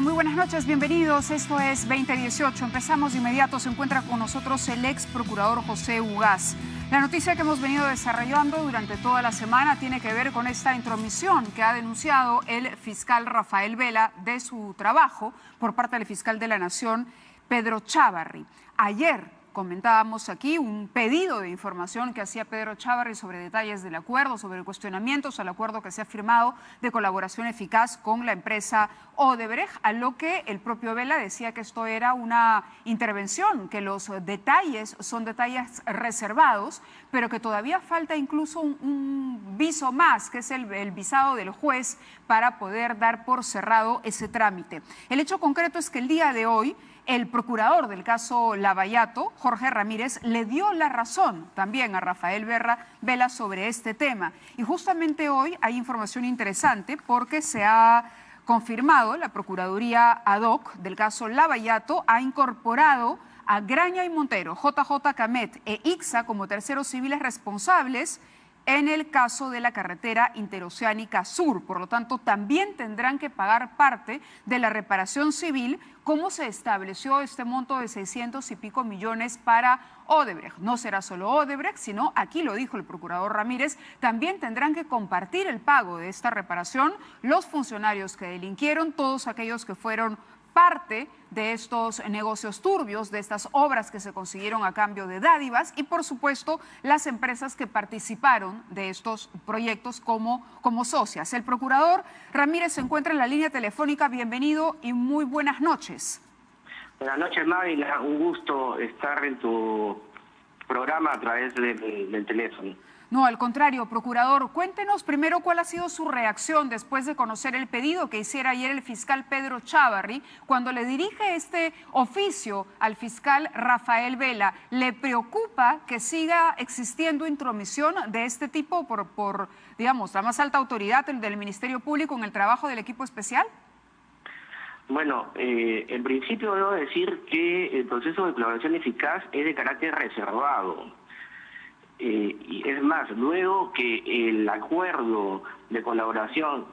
Muy buenas noches, bienvenidos. Esto es 2018. Empezamos de inmediato. Se encuentra con nosotros el ex procurador José Ugaz. La noticia que hemos venido desarrollando durante toda la semana tiene que ver con esta intromisión que ha denunciado el fiscal Rafael Vela de su trabajo por parte del fiscal de la Nación, Pedro Chávarri. Ayer comentábamos aquí un pedido de información que hacía Pedro Chávarri sobre detalles del acuerdo, sobre cuestionamientos al acuerdo que se ha firmado de colaboración eficaz con la empresa Odebrecht, a lo que el propio Vela decía que esto era una intervención, que los detalles son detalles reservados, pero que todavía falta incluso un viso más, que es el visado del juez para poder dar por cerrado ese trámite. El hecho concreto es que el día de hoy el procurador del caso Lavallato, Jorge Ramírez, le dio la razón también a Rafael Vela sobre este tema. Y justamente hoy hay información interesante porque se ha confirmado, la Procuraduría ad hoc del caso Lavallato ha incorporado a Graña y Montero, JJ Camet e Ixa como terceros civiles responsables en el caso de la carretera interoceánica sur. Por lo tanto, también tendrán que pagar parte de la reparación civil, como se estableció este monto de 600 y pico millones para Odebrecht. No será solo Odebrecht, sino, aquí lo dijo el procurador Ramírez, también tendrán que compartir el pago de esta reparación los funcionarios que delinquieron, todos aquellos que fueron parte de estos negocios turbios, de estas obras que se consiguieron a cambio de dádivas y, por supuesto, las empresas que participaron de estos proyectos como socias. El procurador Ramírez se encuentra en la línea telefónica. Bienvenido y muy buenas noches. Buenas noches, Mávila. Un gusto estar en tu programa a través del teléfono. No, al contrario, procurador, cuéntenos primero cuál ha sido su reacción después de conocer el pedido que hiciera ayer el fiscal Pedro Chávarri cuando le dirige este oficio al fiscal Rafael Vela. ¿Le preocupa que siga existiendo intromisión de este tipo por digamos, la más alta autoridad del Ministerio Público en el trabajo del equipo especial? Bueno, en principio debo decir que el proceso de colaboración eficaz es de carácter reservado. Y es más, luego que el acuerdo de colaboración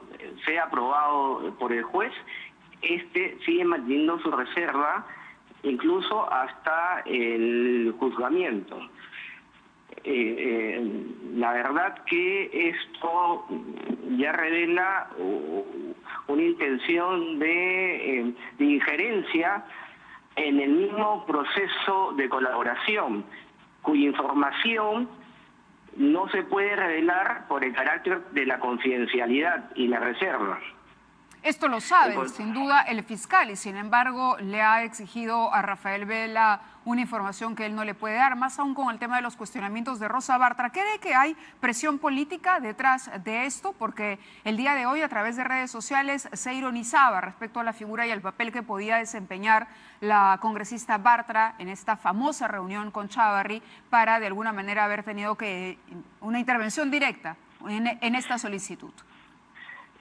sea aprobado por el juez, este sigue manteniendo su reserva incluso hasta el juzgamiento. La verdad que esto ya revela una intención de injerencia en el mismo proceso de colaboración, cuya información no se puede revelar por el carácter de la confidencialidad y la reserva. Esto lo sabe, sin duda, el fiscal, y sin embargo le ha exigido a Rafael Vela una información que él no le puede dar, más aún con el tema de los cuestionamientos de Rosa Bartra. ¿Cree que hay presión política detrás de esto? Porque el día de hoy, a través de redes sociales, se ironizaba respecto a la figura y al papel que podía desempeñar la congresista Bartra en esta famosa reunión con Chávarri para, de alguna manera, haber tenido una intervención directa en esta solicitud.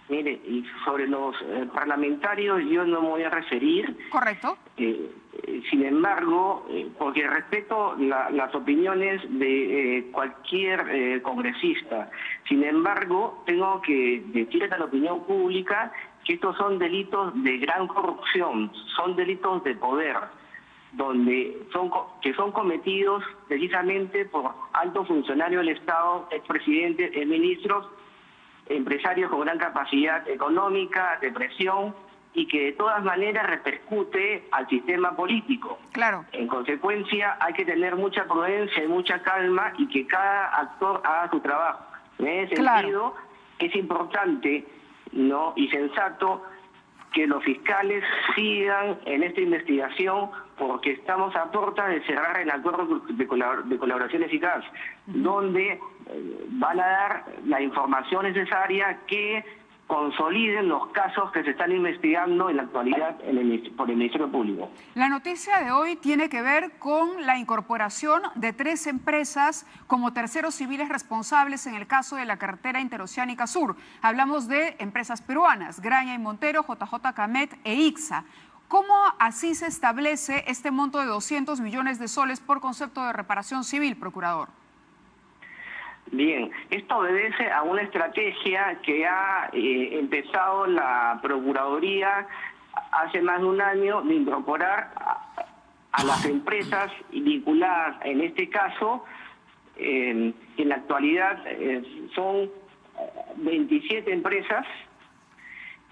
Mire, y sobre los parlamentarios yo no me voy a referir. Correcto. Sin embargo, porque respeto las opiniones de cualquier congresista, sin embargo, tengo que decirle a la opinión pública que estos son delitos de gran corrupción, son delitos de poder, que son cometidos precisamente por altos funcionarios del Estado, expresidentes, ministros, empresarios con gran capacidad económica, de presión, y que de todas maneras repercute al sistema político. Claro. En consecuencia, hay que tener mucha prudencia y mucha calma y que cada actor haga su trabajo. En ese sentido, es importante, ¿no?, y sensato que los fiscales sigan en esta investigación, porque estamos a puertas de cerrar el acuerdo de colaboración eficaz, donde van a dar la información necesaria que consoliden los casos que se están investigando en la actualidad por el Ministerio Público. La noticia de hoy tiene que ver con la incorporación de 3 empresas como terceros civiles responsables en el caso de la carretera interoceánica sur. Hablamos de empresas peruanas, Graña y Montero, JJ Camet e Ixa. ¿Cómo así se establece este monto de 200 millones de soles por concepto de reparación civil, procurador? Bien, esto obedece a una estrategia que ha empezado la Procuraduría hace más de un año de incorporar a las empresas vinculadas en este caso. En la actualidad son 27 empresas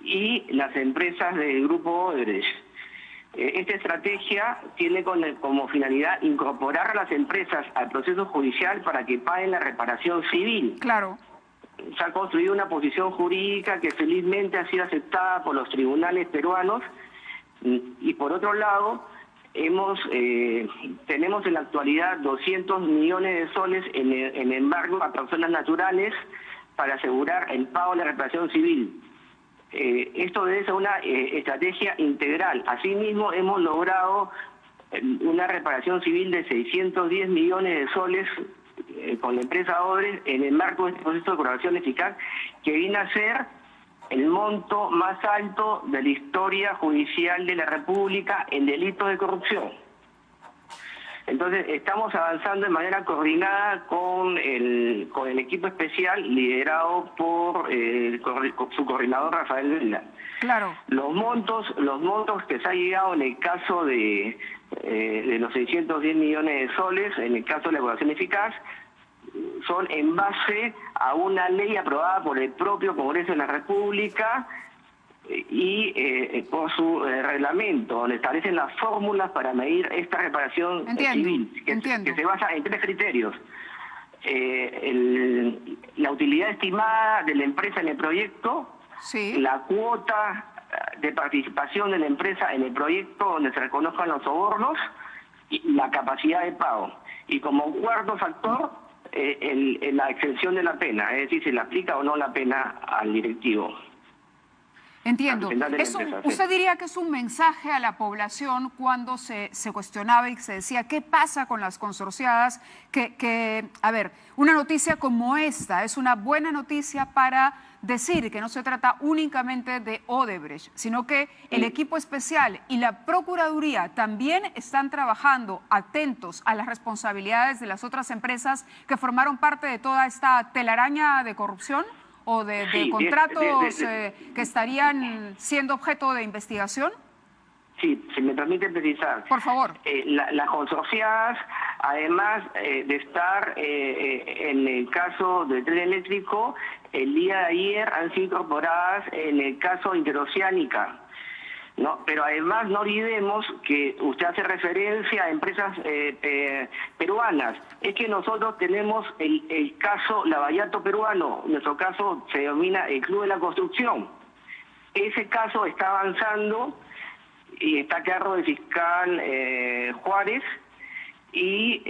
y las empresas del Grupo Odebrecht. Esta estrategia tiene como finalidad incorporar a las empresas al proceso judicial para que paguen la reparación civil. Claro. Se ha construido una posición jurídica que felizmente ha sido aceptada por los tribunales peruanos y por otro lado tenemos en la actualidad 200 millones de soles en embargo a personas naturales para asegurar el pago de la reparación civil. Esto debe ser una estrategia integral. Asimismo, hemos logrado una reparación civil de 610 millones de soles con la empresa Odebrecht en el marco de este proceso de colaboración eficaz, que viene a ser el monto más alto de la historia judicial de la República en delitos de corrupción. Entonces, estamos avanzando de manera coordinada con el equipo especial liderado por su coordinador Rafael Vela. Claro. Los montos que se ha llegado en el caso de los 610 millones de soles, en el caso de la evaluación eficaz, son en base a una ley aprobada por el propio Congreso de la República y por su reglamento, donde establecen las fórmulas para medir esta reparación civil, que se basa en 3 criterios. La utilidad estimada de la empresa en el proyecto, sí, la cuota de participación de la empresa en el proyecto donde se reconozcan los sobornos y la capacidad de pago. Y como cuarto factor, la exención de la pena, es decir, si le aplica o no la pena al directivo. Entiendo. ¿Usted diría que es un mensaje a la población cuando se cuestionaba y se decía qué pasa con las consorciadas? A ver, una noticia como esta es una buena noticia para decir que no se trata únicamente de Odebrecht, sino que el equipo especial y la Procuraduría también están trabajando atentos a las responsabilidades de las otras empresas que formaron parte de toda esta telaraña de corrupción o de contratos que estarían siendo objeto de investigación. Sí, si me permite precisar. Por favor. Las consorciadas, además de estar en el caso del tren eléctrico, el día de ayer han sido incorporadas en el caso interoceánica, ¿no? Pero además no olvidemos que usted hace referencia a empresas peruanas. Es que nosotros tenemos el caso Lavallato peruano, nuestro caso se denomina el Club de la Construcción. Ese caso está avanzando y está a cargo del fiscal Juárez y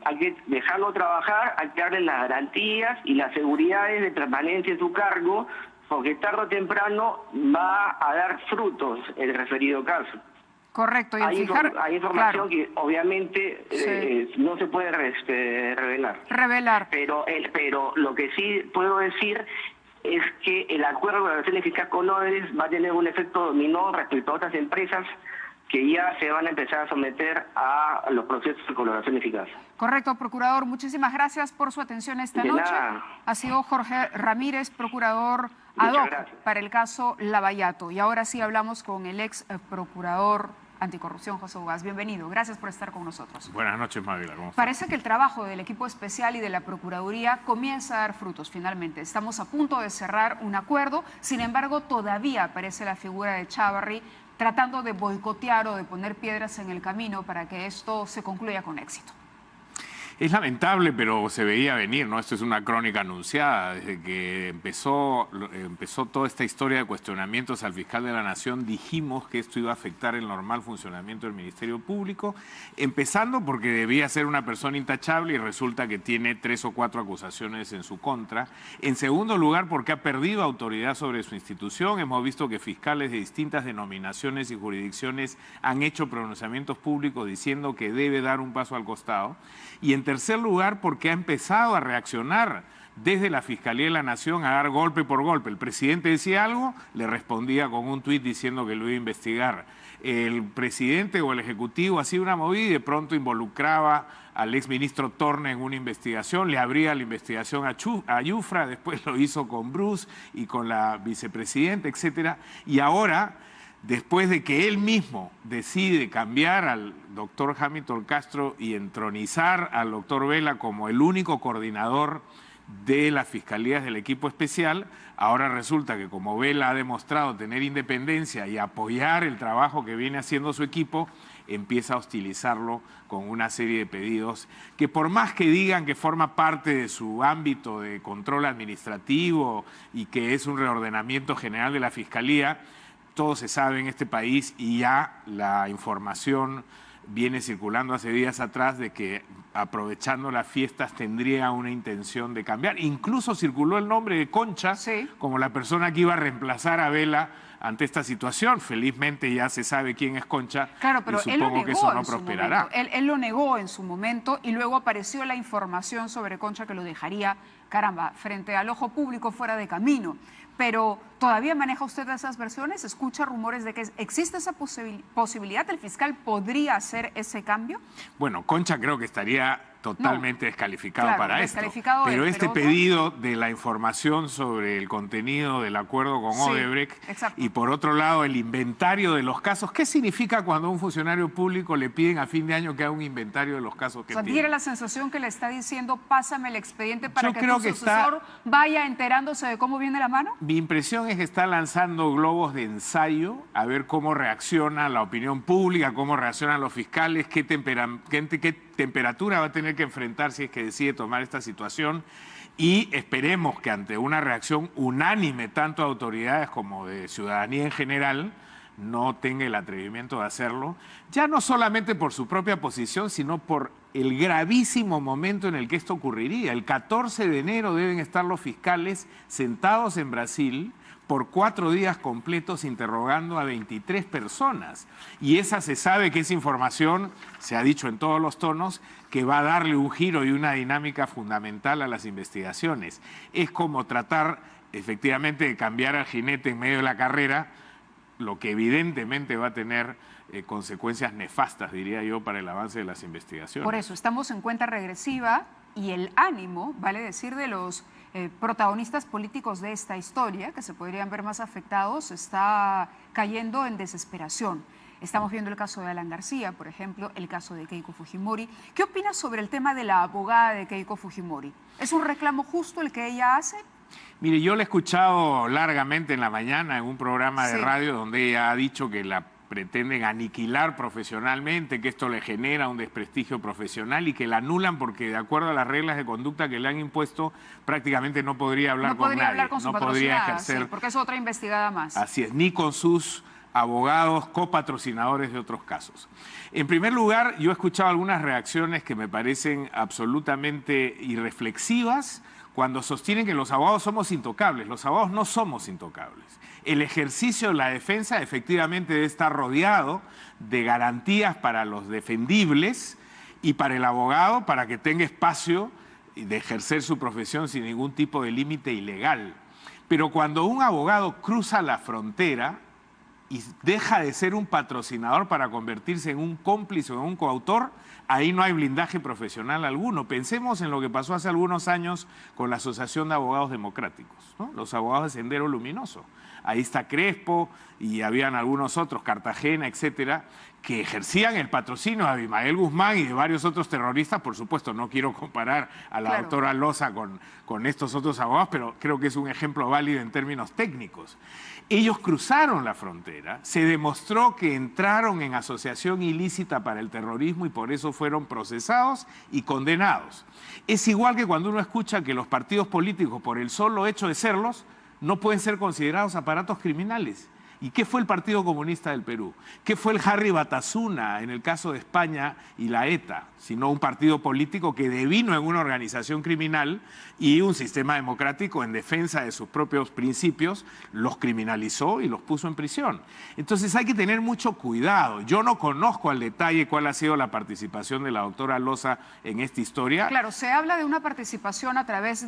hay que dejarlo trabajar, hay que darle las garantías y las seguridades de permanencia en su cargo, porque tarde o temprano va a dar frutos el referido caso. Correcto. Y hay información que obviamente no se puede revelar. Pero lo que sí puedo decir es que el acuerdo de colaboración eficaz con Odebrecht va a tener un efecto dominó respecto a otras empresas que ya se van a empezar a someter a los procesos de colaboración eficaz. Correcto, procurador. Muchísimas gracias por su atención esta noche. Nada. Ha sido Jorge Ramírez, procurador ad hoc para el caso Lavallato. Y ahora sí hablamos con el ex procurador anticorrupción, José Ugaz. Bienvenido. Gracias por estar con nosotros. Buenas noches, Mávila. Parece que el trabajo del equipo especial y de la Procuraduría comienza a dar frutos finalmente. Estamos a punto de cerrar un acuerdo. Sin embargo, todavía aparece la figura de Chávarri tratando de boicotear o de poner piedras en el camino para que esto se concluya con éxito. Es lamentable, pero se veía venir, ¿no? Esto es una crónica anunciada. Desde que empezó toda esta historia de cuestionamientos al fiscal de la Nación, dijimos que esto iba a afectar el normal funcionamiento del Ministerio Público, empezando porque debía ser una persona intachable y resulta que tiene 3 o 4 acusaciones en su contra. En segundo lugar, porque ha perdido autoridad sobre su institución. Hemos visto que fiscales de distintas denominaciones y jurisdicciones han hecho pronunciamientos públicos diciendo que debe dar un paso al costado. Y en tercer lugar, porque ha empezado a reaccionar desde la Fiscalía de la Nación a dar golpe por golpe. El presidente decía algo, le respondía con un tuit diciendo que lo iba a investigar. El presidente o el Ejecutivo hacía una movida y de pronto involucraba al exministro Torne en una investigación, le abría la investigación a Yufra, después lo hizo con Bruce y con la vicepresidenta, etcétera. Y ahora después de que él mismo decide cambiar al doctor Hamilton Castro y entronizar al doctor Vela como el único coordinador de las fiscalías del equipo especial, ahora resulta que como Vela ha demostrado tener independencia y apoyar el trabajo que viene haciendo su equipo, empieza a hostilizarlo con una serie de pedidos que, por más que digan que forma parte de su ámbito de control administrativo y que es un reordenamiento general de la Fiscalía, todo se sabe en este país y ya la información viene circulando hace días atrás de que, aprovechando las fiestas, tendría una intención de cambiar. Incluso circuló el nombre de Concha como la persona que iba a reemplazar a Vela ante esta situación. Felizmente ya se sabe quién es Concha, claro, pero y supongo que eso no prosperará. Él lo negó en su momento y luego apareció la información sobre Concha que lo dejaría, caramba, frente al ojo público, fuera de camino. Pero ¿todavía maneja usted esas versiones? ¿Escucha rumores de que existe esa posibilidad? ¿El fiscal podría hacer ese cambio? Bueno, Concha creo que estaría totalmente descalificado para esto. Pero este otro... pedido de la información sobre el contenido del acuerdo con Odebrecht y por otro lado el inventario de los casos. ¿Qué significa cuando a un funcionario público le piden a fin de año que haga un inventario de los casos que tiene? ¿Tiene la sensación que le está diciendo pásame el expediente para que tu sucesor vaya enterándose de cómo viene la mano? Mi impresión es que está lanzando globos de ensayo a ver cómo reacciona la opinión pública, cómo reaccionan los fiscales, qué temperatura va a tener que enfrentar si es que decide tomar esta situación, y esperemos que ante una reacción unánime tanto de autoridades como de ciudadanía en general no tenga el atrevimiento de hacerlo, ya no solamente por su propia posición, sino por el gravísimo momento en el que esto ocurriría. El 14 de enero deben estar los fiscales sentados en Brasil por 4 días completos interrogando a 23 personas. Y esa se sabe que esa información, se ha dicho en todos los tonos, que va a darle un giro y una dinámica fundamental a las investigaciones. Es como tratar efectivamente de cambiar al jinete en medio de la carrera, lo que evidentemente va a tener consecuencias nefastas, diría yo, para el avance de las investigaciones. Por eso, estamos en cuenta regresiva y el ánimo, vale decir, de los protagonistas políticos de esta historia, que se podrían ver más afectados, está cayendo en desesperación. Estamos viendo el caso de Alan García, por ejemplo, el caso de Keiko Fujimori. ¿Qué opinas sobre el tema de la abogada de Keiko Fujimori? ¿Es un reclamo justo el que ella hace? Mire, yo la he escuchado largamente en la mañana en un programa de radio donde ella ha dicho que la pretenden aniquilar profesionalmente, que esto le genera un desprestigio profesional y que la anulan porque, de acuerdo a las reglas de conducta que le han impuesto, prácticamente no podría hablar con nadie. No podría hablar con su patrocinada, ejercer, porque es otra investigada más. Así es, ni con sus abogados copatrocinadores de otros casos. En primer lugar, yo he escuchado algunas reacciones que me parecen absolutamente irreflexivas cuando sostienen que los abogados somos intocables. Los abogados no somos intocables. El ejercicio de la defensa efectivamente debe estar rodeado de garantías para los defendibles y para el abogado para que tenga espacio de ejercer su profesión sin ningún tipo de límite ilegal. Pero cuando un abogado cruza la frontera y deja de ser un patrocinador para convertirse en un cómplice o en un coautor, ahí no hay blindaje profesional alguno. Pensemos en lo que pasó hace algunos años con la Asociación de Abogados Democráticos, ¿no? Los abogados de Sendero Luminoso. Ahí está Crespo y habían algunos otros, Cartagena, etcétera, que ejercían el patrocinio de Abimael Guzmán y de varios otros terroristas. Por supuesto, no quiero comparar a la doctora Loza con estos otros abogados, pero creo que es un ejemplo válido en términos técnicos. Ellos cruzaron la frontera, se demostró que entraron en asociación ilícita para el terrorismo y por eso fueron procesados y condenados. Es igual que cuando uno escucha que los partidos políticos, por el solo hecho de serlos, no pueden ser considerados aparatos criminales. ¿Y qué fue el Partido Comunista del Perú? ¿Qué fue el Harry Batasuna en el caso de España y la ETA? Sino un partido político que devino en una organización criminal y un sistema democrático en defensa de sus propios principios los criminalizó y los puso en prisión. Entonces hay que tener mucho cuidado. Yo no conozco al detalle cuál ha sido la participación de la doctora Loza en esta historia. Claro, se habla de una participación a través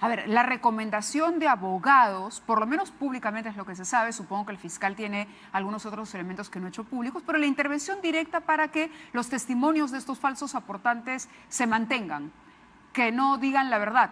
A ver, la recomendación de abogados, por lo menos públicamente es lo que se sabe, supongo que el fiscal tiene algunos otros elementos que no ha hecho públicos, pero la intervención directa para que los testimonios de estos falsos aportantes se mantengan, que no digan la verdad.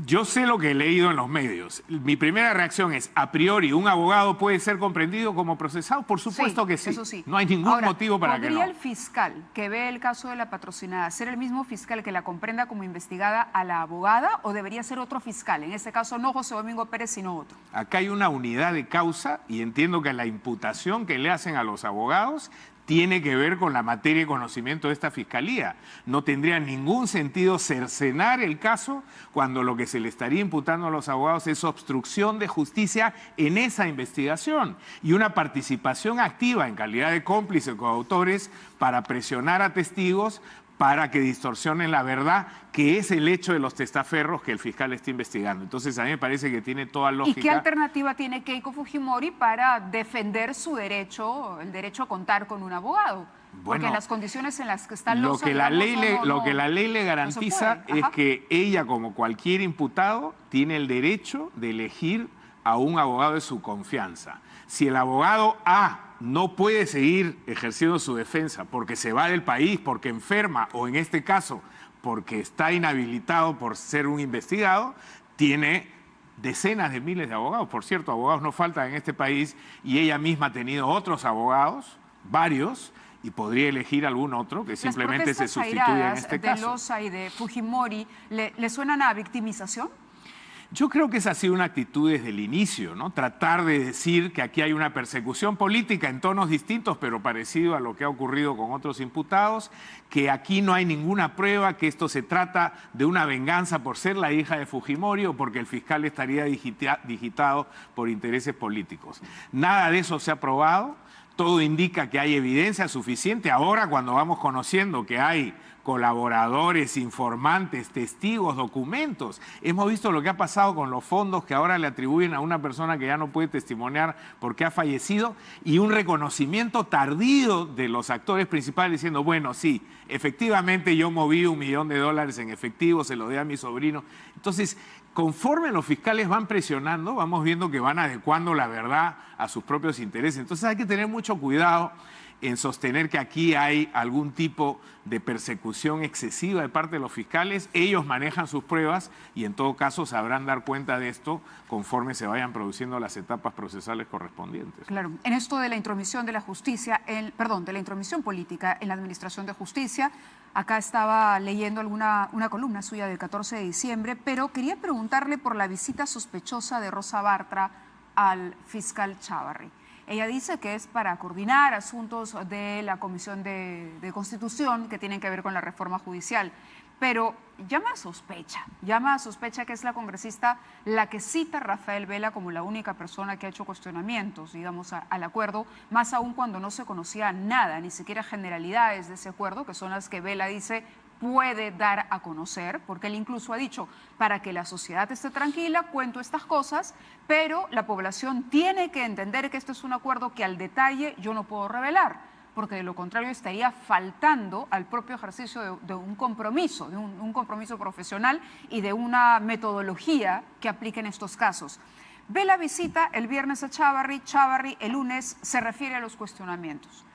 Yo sé lo que he leído en los medios. Mi primera reacción es, a priori, ¿un abogado puede ser comprendido como procesado? Por supuesto que sí. Eso sí. No hay ningún motivo para que no. ¿Podría el fiscal que ve el caso de la patrocinada ser el mismo fiscal que la comprenda como investigada a la abogada o debería ser otro fiscal? En este caso no José Domingo Pérez, sino otro. Acá hay una unidad de causa y entiendo que la imputación que le hacen a los abogados tiene que ver con la materia y conocimiento de esta fiscalía. No tendría ningún sentido cercenar el caso cuando lo que se le estaría imputando a los abogados es obstrucción de justicia en esa investigación y una participación activa en calidad de cómplice o coautores para presionar a testigos para que distorsionen la verdad, que es el hecho de los testaferros que el fiscal está investigando. Entonces, a mí me parece que tiene toda lógica. ¿Y qué alternativa tiene Keiko Fujimori para defender su derecho, el derecho a contar con un abogado? Porque en las condiciones en las que están lo que la ley le garantiza es que ella, como cualquier imputado, tiene el derecho de elegir a un abogado de su confianza. Si el abogado A no puede seguir ejerciendo su defensa porque se va del país, porque enferma o en este caso porque está inhabilitado por ser un investigado, tiene decenas de miles de abogados. Por cierto, abogados no faltan en este país y ella misma ha tenido otros abogados, varios, y podría elegir algún otro que simplemente se sustituya en este caso. ¿De Loza y de Fujimori le suenan a victimización? Yo creo que esa ha sido una actitud desde el inicio, ¿no? Tratar de decir que aquí hay una persecución política en tonos distintos, pero parecido a lo que ha ocurrido con otros imputados, que aquí no hay ninguna prueba, que esto se trata de una venganza por ser la hija de Fujimori o porque el fiscal estaría digitado por intereses políticos. Nada de eso se ha probado. Todo indica que hay evidencia suficiente. Ahora, cuando vamos conociendo que hay colaboradores, informantes, testigos, documentos. Hemos visto lo que ha pasado con los fondos que ahora le atribuyen a una persona que ya no puede testimoniar porque ha fallecido y un reconocimiento tardío de los actores principales diciendo, bueno, sí, efectivamente yo moví $1 millón en efectivo, se lo di a mi sobrino. Entonces, conforme los fiscales van presionando, vamos viendo que van adecuando la verdad a sus propios intereses. Entonces hay que tener mucho cuidado en sostener que aquí hay algún tipo de persecución excesiva de parte de los fiscales. Ellos manejan sus pruebas y en todo caso sabrán dar cuenta de esto conforme se vayan produciendo las etapas procesales correspondientes. Claro, en esto de la intromisión de la justicia, de la intromisión política en la administración de justicia, acá estaba leyendo una columna suya del 14 de diciembre, pero quería preguntarle por la visita sospechosa de Rosa Bartra al fiscal Chávarri. Ella dice que es para coordinar asuntos de la Comisión de Constitución que tienen que ver con la reforma judicial. Pero llama a sospecha que es la congresista la que cita a Rafael Vela como la única persona que ha hecho cuestionamientos, digamos, al acuerdo, más aún cuando no se conocía nada, ni siquiera generalidades de ese acuerdo, que son las que Vela dice puede dar a conocer, porque él incluso ha dicho, para que la sociedad esté tranquila, cuento estas cosas, pero la población tiene que entender que este es un acuerdo que al detalle yo no puedo revelar, porque de lo contrario estaría faltando al propio ejercicio de un compromiso, de un compromiso profesional y de una metodología que aplique en estos casos. Vela visita el viernes a Chávarri, Chávarri el lunes se refiere a los cuestionamientos.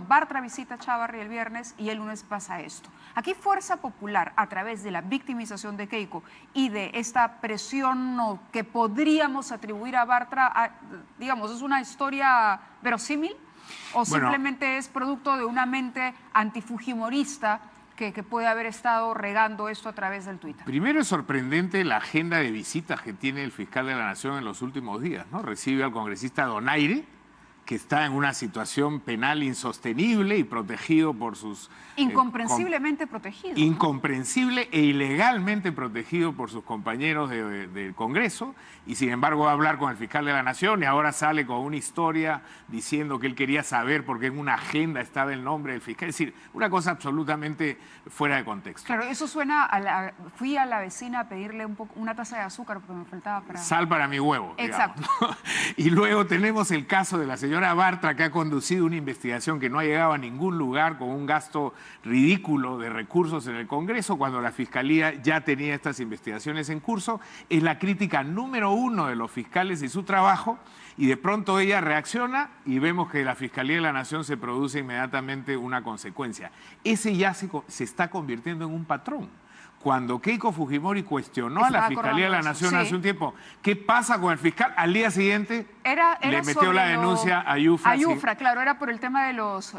Bartra visita a Chávarri el viernes y el lunes pasa esto. Aquí Fuerza Popular, a través de la victimización de Keiko y de esta presión que podríamos atribuir a Bartra, digamos, ¿es una historia verosímil o simplemente es producto de una mente antifujimorista que puede haber estado regando esto a través del Twitter? Primero es sorprendente la agenda de visitas que tiene el fiscal de la Nación en los últimos días, ¿no? Recibe al congresista Donaire, que está en una situación penal insostenible y protegido por sus... Incomprensiblemente protegido. Incomprensible e ilegalmente protegido por sus compañeros del Congreso, y sin embargo va a hablar con el fiscal de la Nación y ahora sale con una historia diciendo que él quería saber por qué en una agenda estaba el nombre del fiscal. Es decir, una cosa absolutamente fuera de contexto. Claro, eso suena fui a la vecina a pedirle una taza de azúcar porque me faltaba para... Sal para mi huevo. Exacto. Digamos, ¿no? Y luego tenemos el caso de la señora Bartra, que ha conducido una investigación que no ha llegado a ningún lugar con un gasto ridículo de recursos en el Congreso, cuando la Fiscalía ya tenía estas investigaciones en curso. Es la crítica número 1 de los fiscales y su trabajo, y de pronto ella reacciona y vemos que la Fiscalía de la Nación se produce inmediatamente una consecuencia. Ese ya se está convirtiendo en un patrón. cuando Keiko Fujimori cuestionó a la Fiscalía de la Nación hace un tiempo, ¿qué pasa con el fiscal? Al día siguiente le metió la denuncia a Yufra. A Yufra, claro, era por el tema de los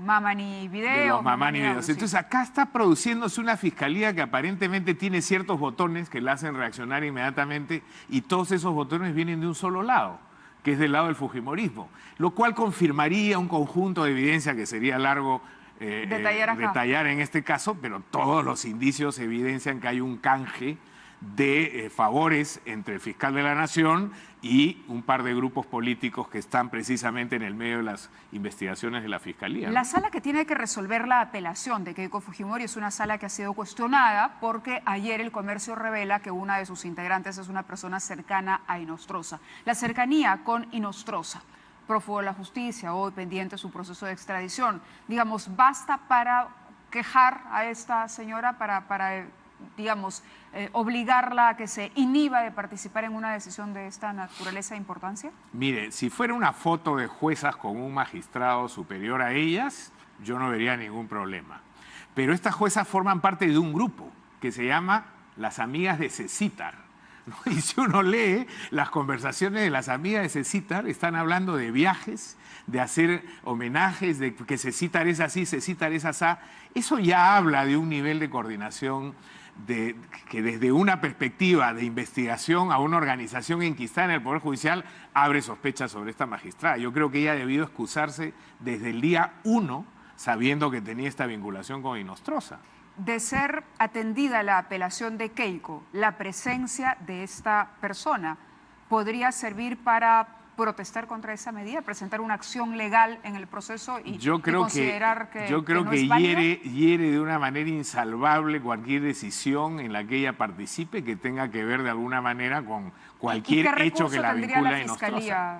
Mamani videos. De los Mamani videos. Sí. Entonces acá está produciéndose una fiscalía que aparentemente tiene ciertos botones que la hacen reaccionar inmediatamente y todos esos botones vienen de un solo lado, que es del lado del fujimorismo, lo cual confirmaría un conjunto de evidencia que sería largo detallar en este caso, pero todos los indicios evidencian que hay un canje de favores entre el fiscal de la Nación y un par de grupos políticos que están precisamente en el medio de las investigaciones de la Fiscalía, ¿no? La sala que tiene que resolver la apelación de Keiko Fujimori es una sala que ha sido cuestionada porque ayer El Comercio revela que una de sus integrantes es una persona cercana a Inostroza. La cercanía con Inostroza, prófugo de la justicia, hoy pendiente su proceso de extradición, digamos, ¿basta para quejar a esta señora, para digamos, obligarla a que se inhiba de participar en una decisión de esta naturaleza e importancia? Mire, si fuera una foto de juezas con un magistrado superior a ellas, yo no vería ningún problema. Pero estas juezas forman parte de un grupo que se llama las Amigas de Cecitar. Y si uno lee las conversaciones de las amigas de Cecitar, están hablando de viajes, de hacer homenajes, de que Cecitar es así, Cecitar es asá. Eso ya habla de un nivel de coordinación que desde una perspectiva de investigación a una organización enquistada en el Poder Judicial abre sospechas sobre esta magistrada. Yo creo que ella ha debido excusarse desde el día 1 sabiendo que tenía esta vinculación con Inostroza. De ser atendida la apelación de Keiko, la presencia de esta persona podría servir para protestar contra esa medida, presentar una acción legal en el proceso y considerar que yo creo no que es válida. hiere de una manera insalvable cualquier decisión en la que ella participe que tenga que ver de alguna manera con cualquier hecho que la vincula a Inostroza. ¿Qué recurso tendría la Fiscalía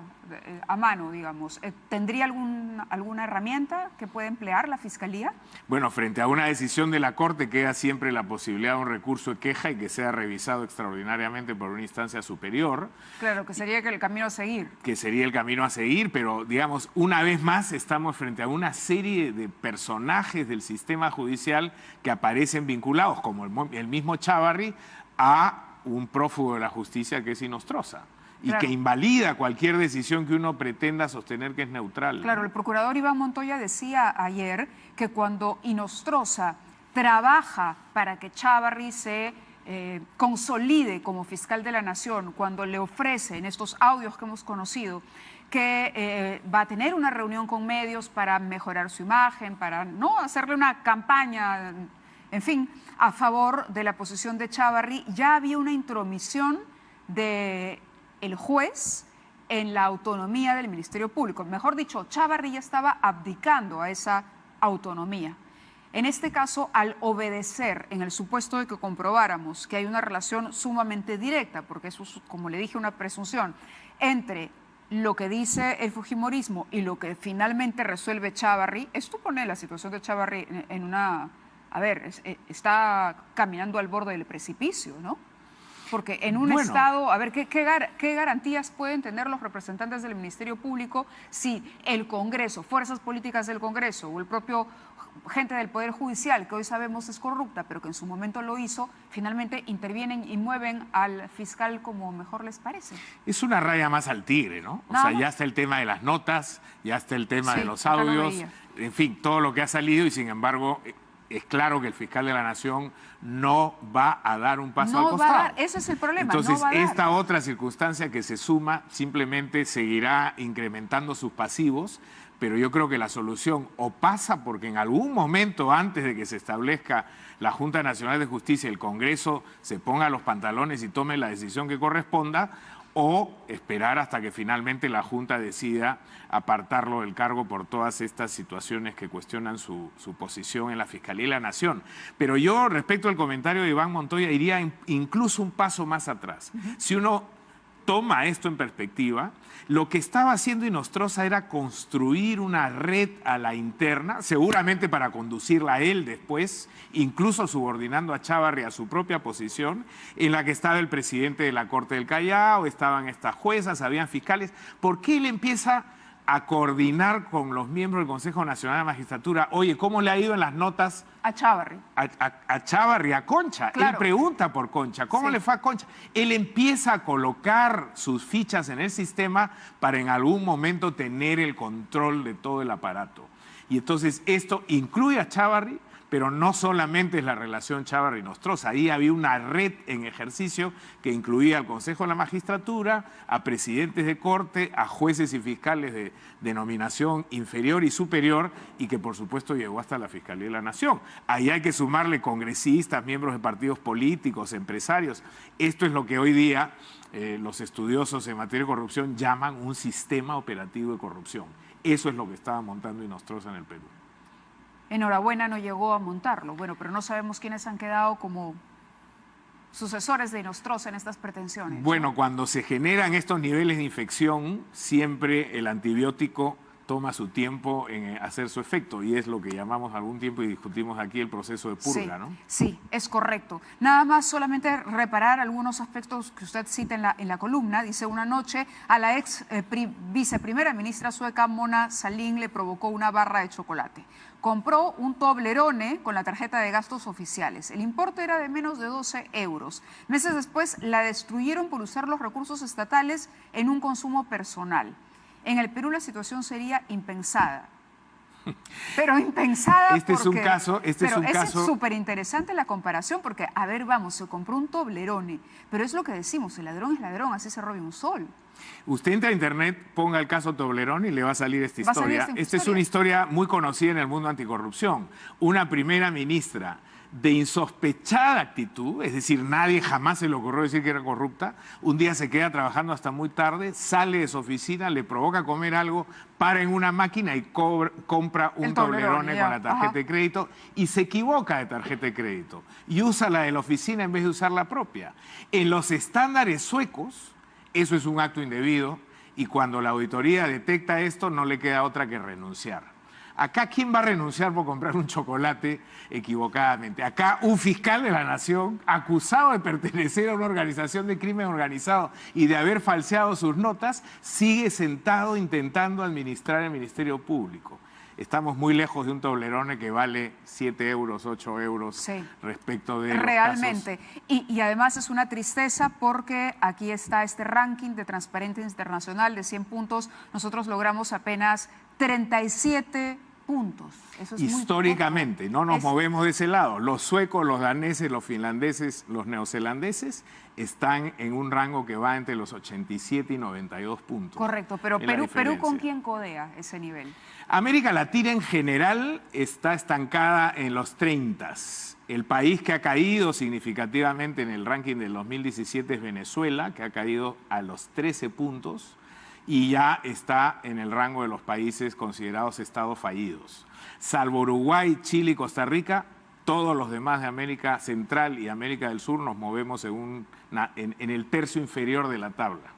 a mano, digamos? ¿Tendría alguna herramienta que pueda emplear la Fiscalía? Bueno, frente a una decisión de la Corte queda siempre la posibilidad de un recurso de queja y que sea revisado extraordinariamente por una instancia superior. Claro, que sería el camino a seguir. Que sería el camino a seguir, pero digamos, una vez más estamos frente a una serie de personajes del sistema judicial que aparecen vinculados, como el mismo Chávarri, a un prófugo de la justicia que es Inostroza. Y claro, que invalida cualquier decisión que uno pretenda sostener que es neutral. Claro, el procurador Iván Montoya decía ayer que cuando Inostroza trabaja para que Chávarri se consolide como fiscal de la Nación, cuando le ofrece en estos audios que hemos conocido que va a tener una reunión con medios para mejorar su imagen, para no hacerle una campaña, en fin, a favor de la posición de Chávarri, ya había una intromisión del juez en la autonomía del Ministerio Público. Mejor dicho, Chávarri ya estaba abdicando a esa autonomía. En este caso, al obedecer, en el supuesto de que comprobáramos que hay una relación sumamente directa, porque eso es, como le dije, una presunción, entre lo que dice el fujimorismo y lo que finalmente resuelve Chávarri, esto pone la situación de Chávarri en una... A ver, está caminando al borde del precipicio, ¿no? Porque en un estado, a ver, ¿qué garantías pueden tener los representantes del Ministerio Público si el Congreso, fuerzas políticas del Congreso o el propio gente del Poder Judicial, que hoy sabemos es corrupta, pero que en su momento lo hizo, finalmente intervienen y mueven al fiscal como mejor les parece? Es una raya más al tigre, ¿no? O sea, ya está el tema de las notas, ya está el tema de los audios, en fin, todo lo que ha salido y sin embargo... Es claro que el fiscal de la Nación no va a dar un paso al costado. Va a dar, ese es el problema. Entonces, no va a dar. Esta otra circunstancia que se suma simplemente seguirá incrementando sus pasivos, pero yo creo que la solución o pasa porque en algún momento antes de que se establezca la Junta Nacional de Justicia, el Congreso se ponga los pantalones y tome la decisión que corresponda, o esperar hasta que finalmente la Junta decida apartarlo del cargo por todas estas situaciones que cuestionan su posición en la Fiscalía de la Nación. Pero yo, respecto al comentario de Iván Montoya, iría incluso un paso más atrás. Si uno toma esto en perspectiva, lo que estaba haciendo Inostroza era construir una red a la interna, seguramente para conducirla a él después, incluso subordinando a Chávarri a su propia posición, en la que estaba el presidente de la Corte del Callao, estaban estas juezas, habían fiscales. ¿Por qué él empieza a coordinar con los miembros del Consejo Nacional de Magistratura. Oye, ¿cómo le ha ido en las notas? A Chávarri. A Chávarri, a Concha. Claro. Él pregunta por Concha. ¿Cómo le fue a Concha? Él empieza a colocar sus fichas en el sistema para en algún momento tener el control de todo el aparato. Y entonces esto incluye a Chávarri, pero no solamente es la relación Chávarri-Nostroza. Ahí había una red en ejercicio que incluía al Consejo de la Magistratura, a presidentes de corte, a jueces y fiscales de denominación inferior y superior, y que por supuesto llegó hasta la Fiscalía de la Nación. Ahí hay que sumarle congresistas, miembros de partidos políticos, empresarios. Esto es lo que hoy día los estudiosos en materia de corrupción llaman un sistema operativo de corrupción. Eso es lo que estaba montando Nostroza en el Perú. Enhorabuena, no llegó a montarlo. Bueno, pero no sabemos quiénes han quedado como sucesores de Nostroza en estas pretensiones. Bueno, cuando se generan estos niveles de infección, siempre el antibiótico toma su tiempo en hacer su efecto, y es lo que llamamos algún tiempo y discutimos aquí el proceso de purga, sí, ¿no? Sí, es correcto. Nada más solamente reparar algunos aspectos que usted cita en la columna. Dice, una noche a la ex viceprimera ministra sueca Mona Sahlin le provocó una barra de chocolate. Compró un Toblerone con la tarjeta de gastos oficiales. El importe era de menos de 12 euros. Meses después la destruyeron por usar los recursos estatales en un consumo personal. En el Perú la situación sería impensada. Pero impensada Este es un caso... Es súper interesante la comparación porque, a ver, vamos, se compró un Toblerone, pero es lo que decimos, el ladrón es ladrón, así se roba un sol. Usted entra a internet, ponga el caso Toblerone y le va a salir esta historia. Esta es una historia muy conocida en el mundo anticorrupción. Una primera ministra de insospechada actitud, es decir, nadie jamás se le ocurrió decir que era corrupta, un día se queda trabajando hasta muy tarde, sale de su oficina, le provoca comer algo, para en una máquina y compra un Toblerone con la tarjeta de crédito y se equivoca de tarjeta de crédito y usa la de la oficina en vez de usar la propia. En los estándares suecos, eso es un acto indebido y cuando la auditoría detecta esto no le queda otra que renunciar. Acá, ¿quién va a renunciar por comprar un chocolate equivocadamente? Acá, un fiscal de la Nación, acusado de pertenecer a una organización de crimen organizado y de haber falseado sus notas, sigue sentado intentando administrar el Ministerio Público. Estamos muy lejos de un Toblerone que vale 7 euros, 8 euros sí, respecto de realmente. Los casos. Y además es una tristeza porque aquí está este ranking de Transparencia Internacional de 100 puntos. Nosotros logramos apenas 37 puntos. Eso es históricamente, muy no nos movemos de ese lado. Los suecos, los daneses, los finlandeses, los neozelandeses están en un rango que va entre los 87 y 92 puntos. Correcto, pero Perú ¿con quién codea ese nivel? América Latina en general está estancada en los 30. El país que ha caído significativamente en el ranking del 2017 es Venezuela, que ha caído a los 13 puntos. Y ya está en el rango de los países considerados estados fallidos. Salvo Uruguay, Chile y Costa Rica, todos los demás de América Central y América del Sur nos movemos en el tercio inferior de la tabla,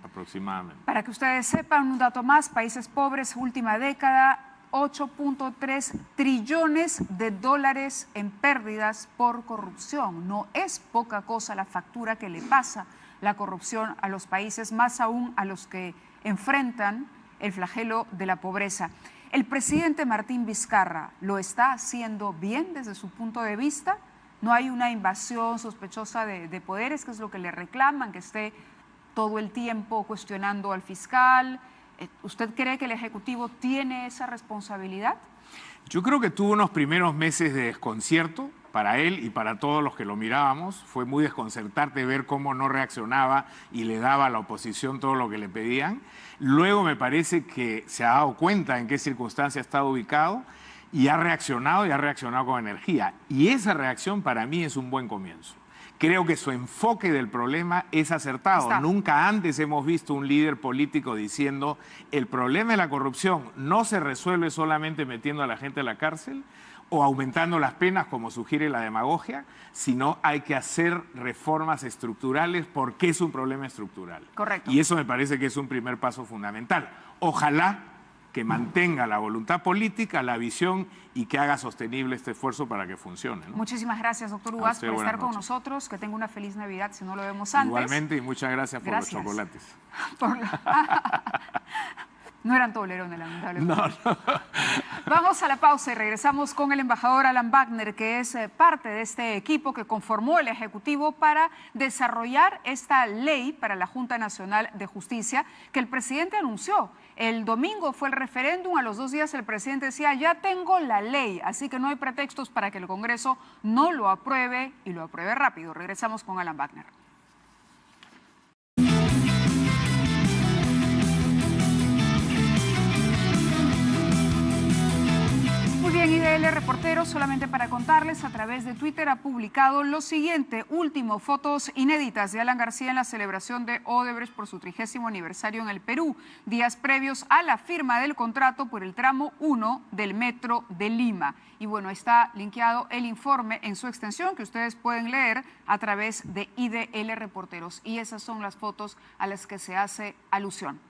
aproximadamente. Para que ustedes sepan, un dato más, países pobres, última década, 8.3 trillones de dólares en pérdidas por corrupción. No es poca cosa la factura que le pasa la corrupción a los países, más aún a los que enfrentan el flagelo de la pobreza. ¿El presidente Martín Vizcarra lo está haciendo bien desde su punto de vista? ¿No hay una invasión sospechosa de poderes, que es lo que le reclaman, que esté todo el tiempo cuestionando al fiscal? ¿Usted cree que el Ejecutivo tiene esa responsabilidad? Yo creo que tuvo unos primeros meses de desconcierto para él y para todos los que lo mirábamos. Fue muy desconcertante ver cómo no reaccionaba y le daba a la oposición todo lo que le pedían. Luego me parece que se ha dado cuenta en qué circunstancia está ubicado y ha reaccionado con energía. Y esa reacción para mí es un buen comienzo. Creo que su enfoque del problema es acertado. Nunca antes hemos visto un líder político diciendo el problema de la corrupción no se resuelve solamente metiendo a la gente a la cárcel o aumentando las penas como sugiere la demagogia, sino hay que hacer reformas estructurales porque es un problema estructural. Correcto. Y eso me parece que es un primer paso fundamental. Ojalá que mantenga la voluntad política, la visión y que haga sostenible este esfuerzo para que funcione, ¿no? Muchísimas gracias, doctor Ugaz, por estar con nosotros. Que tenga una feliz Navidad si no lo vemos antes. Igualmente, y muchas gracias por los chocolates. No eran tolerones, lamentablemente. No. Vamos a la pausa y regresamos con el embajador Alan Wagner, que es parte de este equipo que conformó el Ejecutivo para desarrollar esta ley para la Junta Nacional de Justicia que el presidente anunció. El domingo fue el referéndum, a los 2 días el presidente decía, ya tengo la ley, así que no hay pretextos para que el Congreso no lo apruebe y lo apruebe rápido. Regresamos con Alan Wagner. Muy bien, IDL Reportero, solamente para contarles, a través de Twitter ha publicado lo siguiente: último, fotos inéditas de Alan García en la celebración de Odebrecht por su 30º aniversario en el Perú, días previos a la firma del contrato por el tramo 1 del Metro de Lima. Y bueno, está linkeado el informe en su extensión que ustedes pueden leer a través de IDL Reporteros. Y esas son las fotos a las que se hace alusión.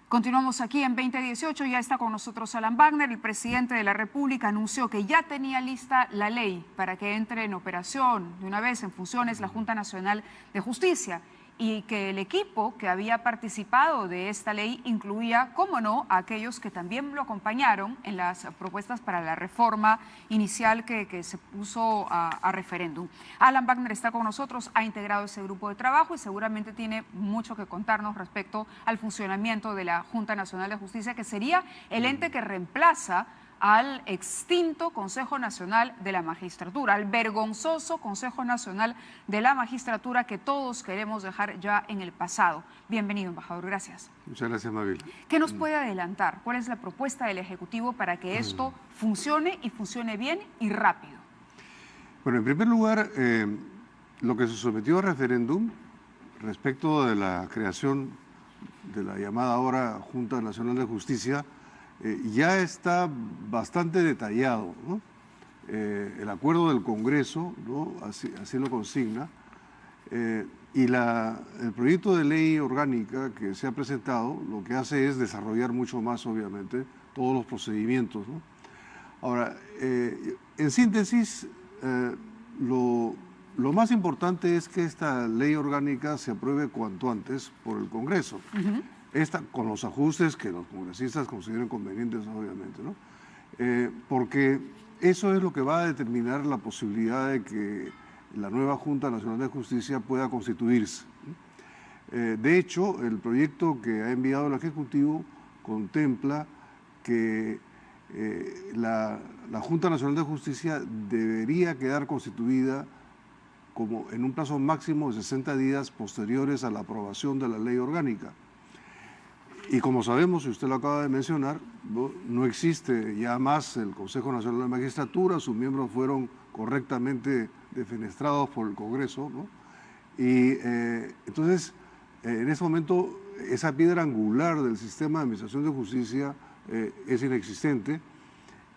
Continuamos aquí en 2018, ya está con nosotros Alan Wagner. El presidente de la República anunció que ya tenía lista la ley para que entre en operación de una vez en funciones la Junta Nacional de Justicia y que el equipo que había participado de esta ley incluía, cómo no, a aquellos que también lo acompañaron en las propuestas para la reforma inicial que se puso a referéndum. Alan Wagner está con nosotros, ha integrado ese grupo de trabajo y seguramente tiene mucho que contarnos respecto al funcionamiento de la Junta Nacional de Justicia, que sería el ente que reemplaza al extinto Consejo Nacional de la Magistratura, al vergonzoso Consejo Nacional de la Magistratura que todos queremos dejar ya en el pasado. Bienvenido, embajador, gracias. Muchas gracias, Mabel. ¿Qué nos puede adelantar? ¿Cuál es la propuesta del Ejecutivo para que esto funcione y funcione bien y rápido? Bueno, en primer lugar, lo que se sometió a referéndum respecto de la creación de la llamada ahora Junta Nacional de Justicia ya está bastante detallado, ¿no? El acuerdo del Congreso, ¿no? así lo consigna, y el proyecto de ley orgánica que se ha presentado lo que hace es desarrollar mucho más, obviamente, todos los procedimientos, ¿no? Ahora, en síntesis, lo más importante es que esta ley orgánica se apruebe cuanto antes por el Congreso. Con los ajustes que los congresistas consideren convenientes, obviamente, ¿no? Porque eso es lo que va a determinar la posibilidad de que la nueva Junta Nacional de Justicia pueda constituirse. De hecho, el proyecto que ha enviado el Ejecutivo contempla que la Junta Nacional de Justicia debería quedar constituida como en un plazo máximo de 60 días posteriores a la aprobación de la ley orgánica. Y como sabemos, y usted lo acaba de mencionar, no existe ya más el Consejo Nacional de la Magistratura, sus miembros fueron correctamente defenestrados por el Congreso, ¿no? Y entonces, en ese momento, esa piedra angular del sistema de administración de justicia es inexistente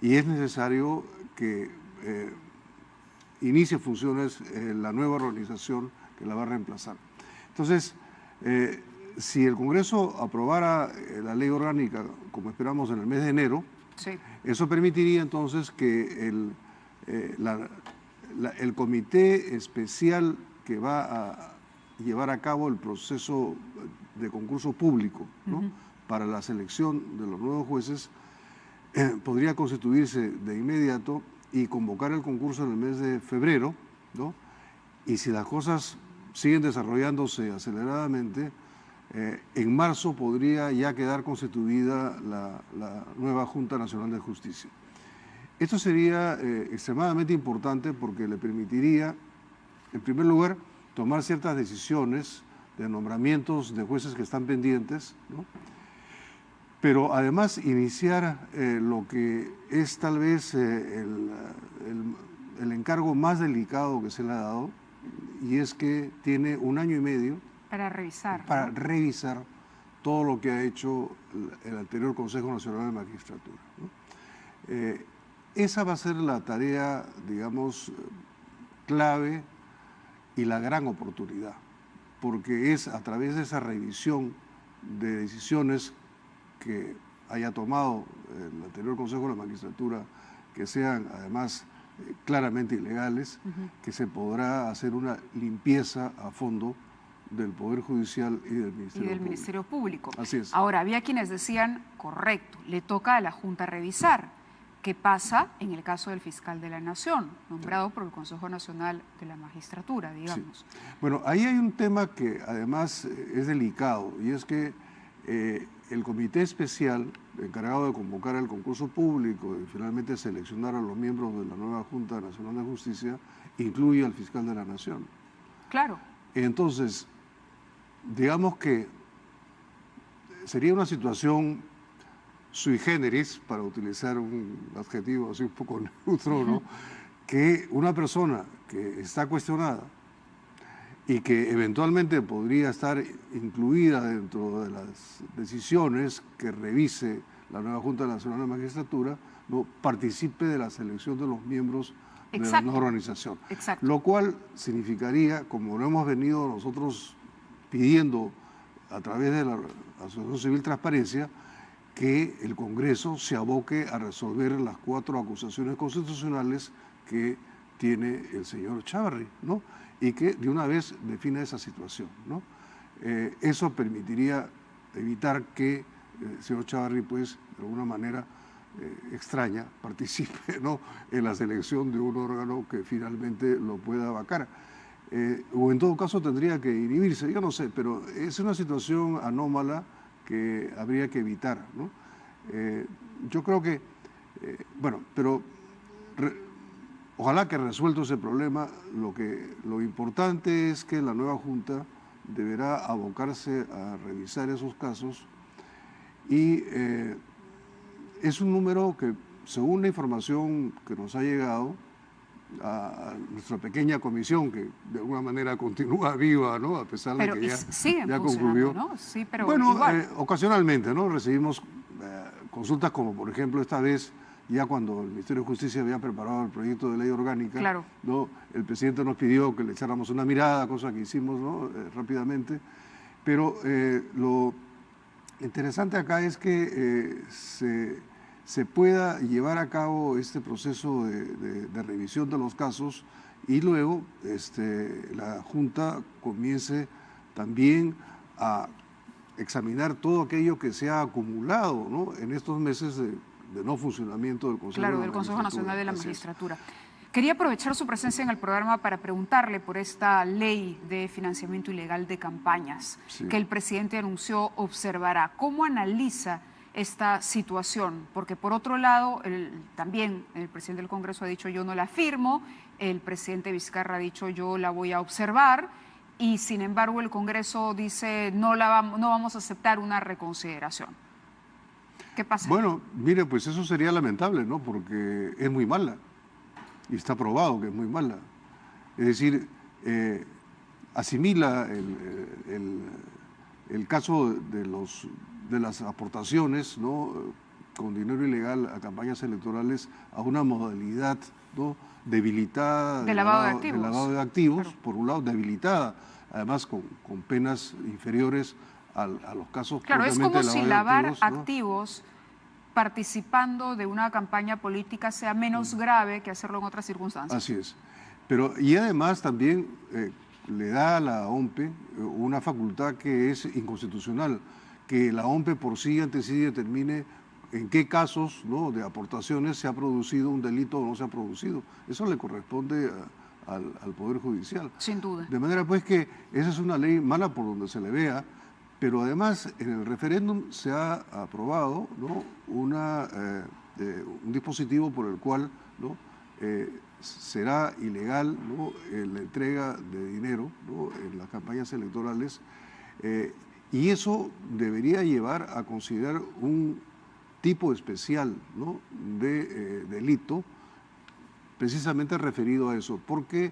y es necesario que inicie funciones la nueva organización que la va a reemplazar. Entonces, si el Congreso aprobara la ley orgánica, como esperamos en el mes de enero, sí, eso permitiría entonces que el comité especial que va a llevar a cabo el proceso de concurso público, ¿no? Para la selección de los nuevos jueces, podría constituirse de inmediato y convocar el concurso en el mes de febrero, ¿no? Y si las cosas siguen desarrollándose aceleradamente, en marzo podría ya quedar constituida la nueva Junta Nacional de Justicia. Esto sería extremadamente importante porque le permitiría, en primer lugar, tomar ciertas decisiones de nombramientos de jueces que están pendientes, ¿no? Pero además iniciar lo que es tal vez el encargo más delicado que se le ha dado, y es que tiene 1 año y medio para revisar. Para revisar todo lo que ha hecho el anterior Consejo Nacional de Magistratura, ¿no? Esa va a ser la tarea, digamos, clave y la gran oportunidad, porque es a través de esa revisión de decisiones que haya tomado el anterior Consejo de la Magistratura, que sean además claramente ilegales, que se podrá hacer una limpieza a fondo del Poder Judicial y del Ministerio Público. Así es. Ahora, había quienes decían, correcto, le toca a la Junta revisar qué pasa en el caso del fiscal de la Nación, nombrado por el Consejo Nacional de la Magistratura, digamos. Sí. Bueno, ahí hay un tema que además es delicado, y es que el comité especial encargado de convocar el concurso público y finalmente seleccionar a los miembros de la nueva Junta Nacional de Justicia incluye al fiscal de la Nación. Claro. Entonces, digamos que sería una situación sui generis, para utilizar un adjetivo así un poco neutro, ¿no? Que una persona que está cuestionada y que eventualmente podría estar incluida dentro de las decisiones que revise la nueva Junta Nacional de Magistratura, no participe de la selección de los miembros de la nueva organización. Exacto. Lo cual significaría, como lo hemos venido nosotros pidiendo a través de la Asociación Civil Transparencia, que el Congreso se aboque a resolver las 4 acusaciones constitucionales que tiene el señor Chávarri, ¿no? Y que de una vez defina esa situación, ¿no? Eso permitiría evitar que el señor Chávarri, pues, de alguna manera extraña, participe, ¿no?, en la selección de un órgano que finalmente lo pueda vacar. O en todo caso tendría que inhibirse, yo no sé, pero es una situación anómala que habría que evitar, ¿no? Yo creo que, bueno, pero ojalá que resuelto ese problema, lo importante es que la nueva Junta deberá abocarse a revisar esos casos y es un número que, según la información que nos ha llegado a nuestra pequeña comisión, que de alguna manera continúa viva, ¿no?, a pesar de que ya concluyó. ¿No? Sí, pero bueno, igual. Ocasionalmente, ¿no?, recibimos consultas como, por ejemplo, esta vez, ya cuando el Ministerio de Justicia había preparado el proyecto de ley orgánica, claro, ¿no?, el presidente nos pidió que le echáramos una mirada, cosa que hicimos, ¿no?, rápidamente, pero lo interesante acá es que se pueda llevar a cabo este proceso de revisión de los casos y luego la Junta comience también a examinar todo aquello que se ha acumulado, ¿no?, en estos meses de no funcionamiento del Consejo Nacional de la Magistratura. Quería aprovechar su presencia en el programa para preguntarle por esta ley de financiamiento ilegal de campañas que el presidente anunció observará. ¿Cómo analiza esta situación? Porque por otro lado, también el presidente del Congreso ha dicho yo no la firmo, el presidente Vizcarra ha dicho yo la voy a observar y sin embargo el Congreso dice no vamos a aceptar una reconsideración. ¿Qué pasa? Bueno, mire, pues eso sería lamentable, ¿no?, porque es muy mala y está probado que es muy mala. Es decir, asimila el caso de las aportaciones, ¿no?, con dinero ilegal a campañas electorales a una modalidad, ¿no?, debilitada de lavado de activos, claro, por un lado debilitada, además con penas inferiores a los casos claro, es como si lavar activos, ¿no?, participando de una campaña política sea menos grave que hacerlo en otras circunstancias. Así es. Pero, y además también le da a la OMPE una facultad que es inconstitucional, que la OMPE por sí ante sí determine en qué casos, ¿no?, de aportaciones se ha producido un delito o no se ha producido. Eso le corresponde al Poder Judicial. Sin duda. De manera pues que esa es una ley mala por donde se le vea, pero además en el referéndum se ha aprobado, ¿no?, un dispositivo por el cual, ¿no?, será ilegal, ¿no?, la entrega de dinero, ¿no?, en las campañas electorales, y eso debería llevar a considerar un tipo especial, ¿no?, de delito precisamente referido a eso, porque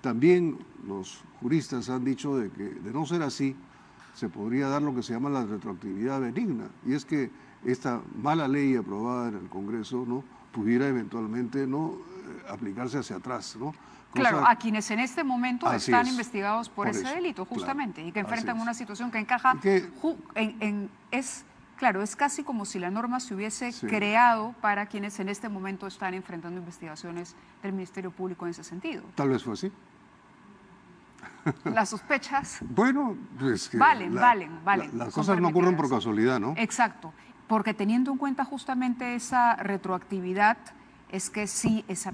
también los juristas han dicho de que de no ser así se podría dar lo que se llama la retroactividad benigna, y es que esta mala ley aprobada en el Congreso, ¿no?, pudiera eventualmente, ¿no?, aplicarse hacia atrás, ¿no? Claro, a quienes en este momento están investigados por ese delito, justamente, claro, y que enfrentan una situación que encaja claro, es casi como si la norma se hubiese creado para quienes en este momento están enfrentando investigaciones del Ministerio Público en ese sentido. Tal vez fue así. ¿Las sospechas? Bueno, pues que valen. Las cosas no ocurren por casualidad, ¿no? Exacto, porque teniendo en cuenta justamente esa retroactividad, es que sí es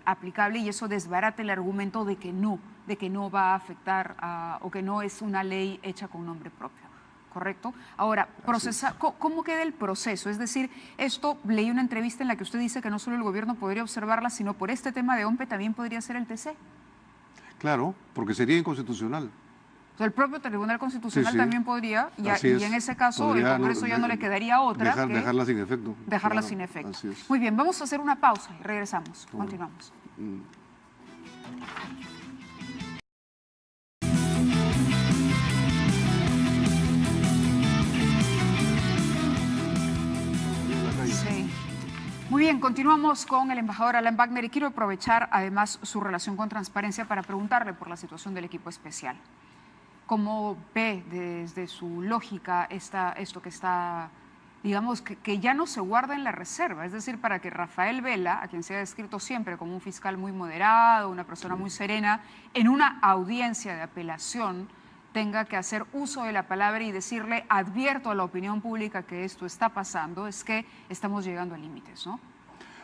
aplicable y eso desbarata el argumento de que no va a afectar o que no es una ley hecha con nombre propio. ¿Correcto? Ahora, ¿cómo queda el proceso? Es decir, leí una entrevista en la que usted dice que no solo el gobierno podría observarla, sino por este tema de OMPE también podría ser el TC. Claro, porque sería inconstitucional. O sea, el propio Tribunal Constitucional también podría, y en ese caso podría, el Congreso ya no le quedaría otra que dejarla sin efecto. Dejarla sin efecto. Muy bien, vamos a hacer una pausa y regresamos. Continuamos. Sí. Muy bien, continuamos con el embajador Alan Wagner y quiero aprovechar además su relación con Transparencia para preguntarle por la situación del equipo especial. ¿Cómo ve desde su lógica esto que está, digamos, que ya no se guarda en la reserva? Es decir, para que Rafael Vela, a quien se ha descrito siempre como un fiscal muy moderado, una persona muy serena, en una audiencia de apelación tenga que hacer uso de la palabra y decirle, advierto a la opinión pública que esto está pasando, es que estamos llegando a límites, ¿no?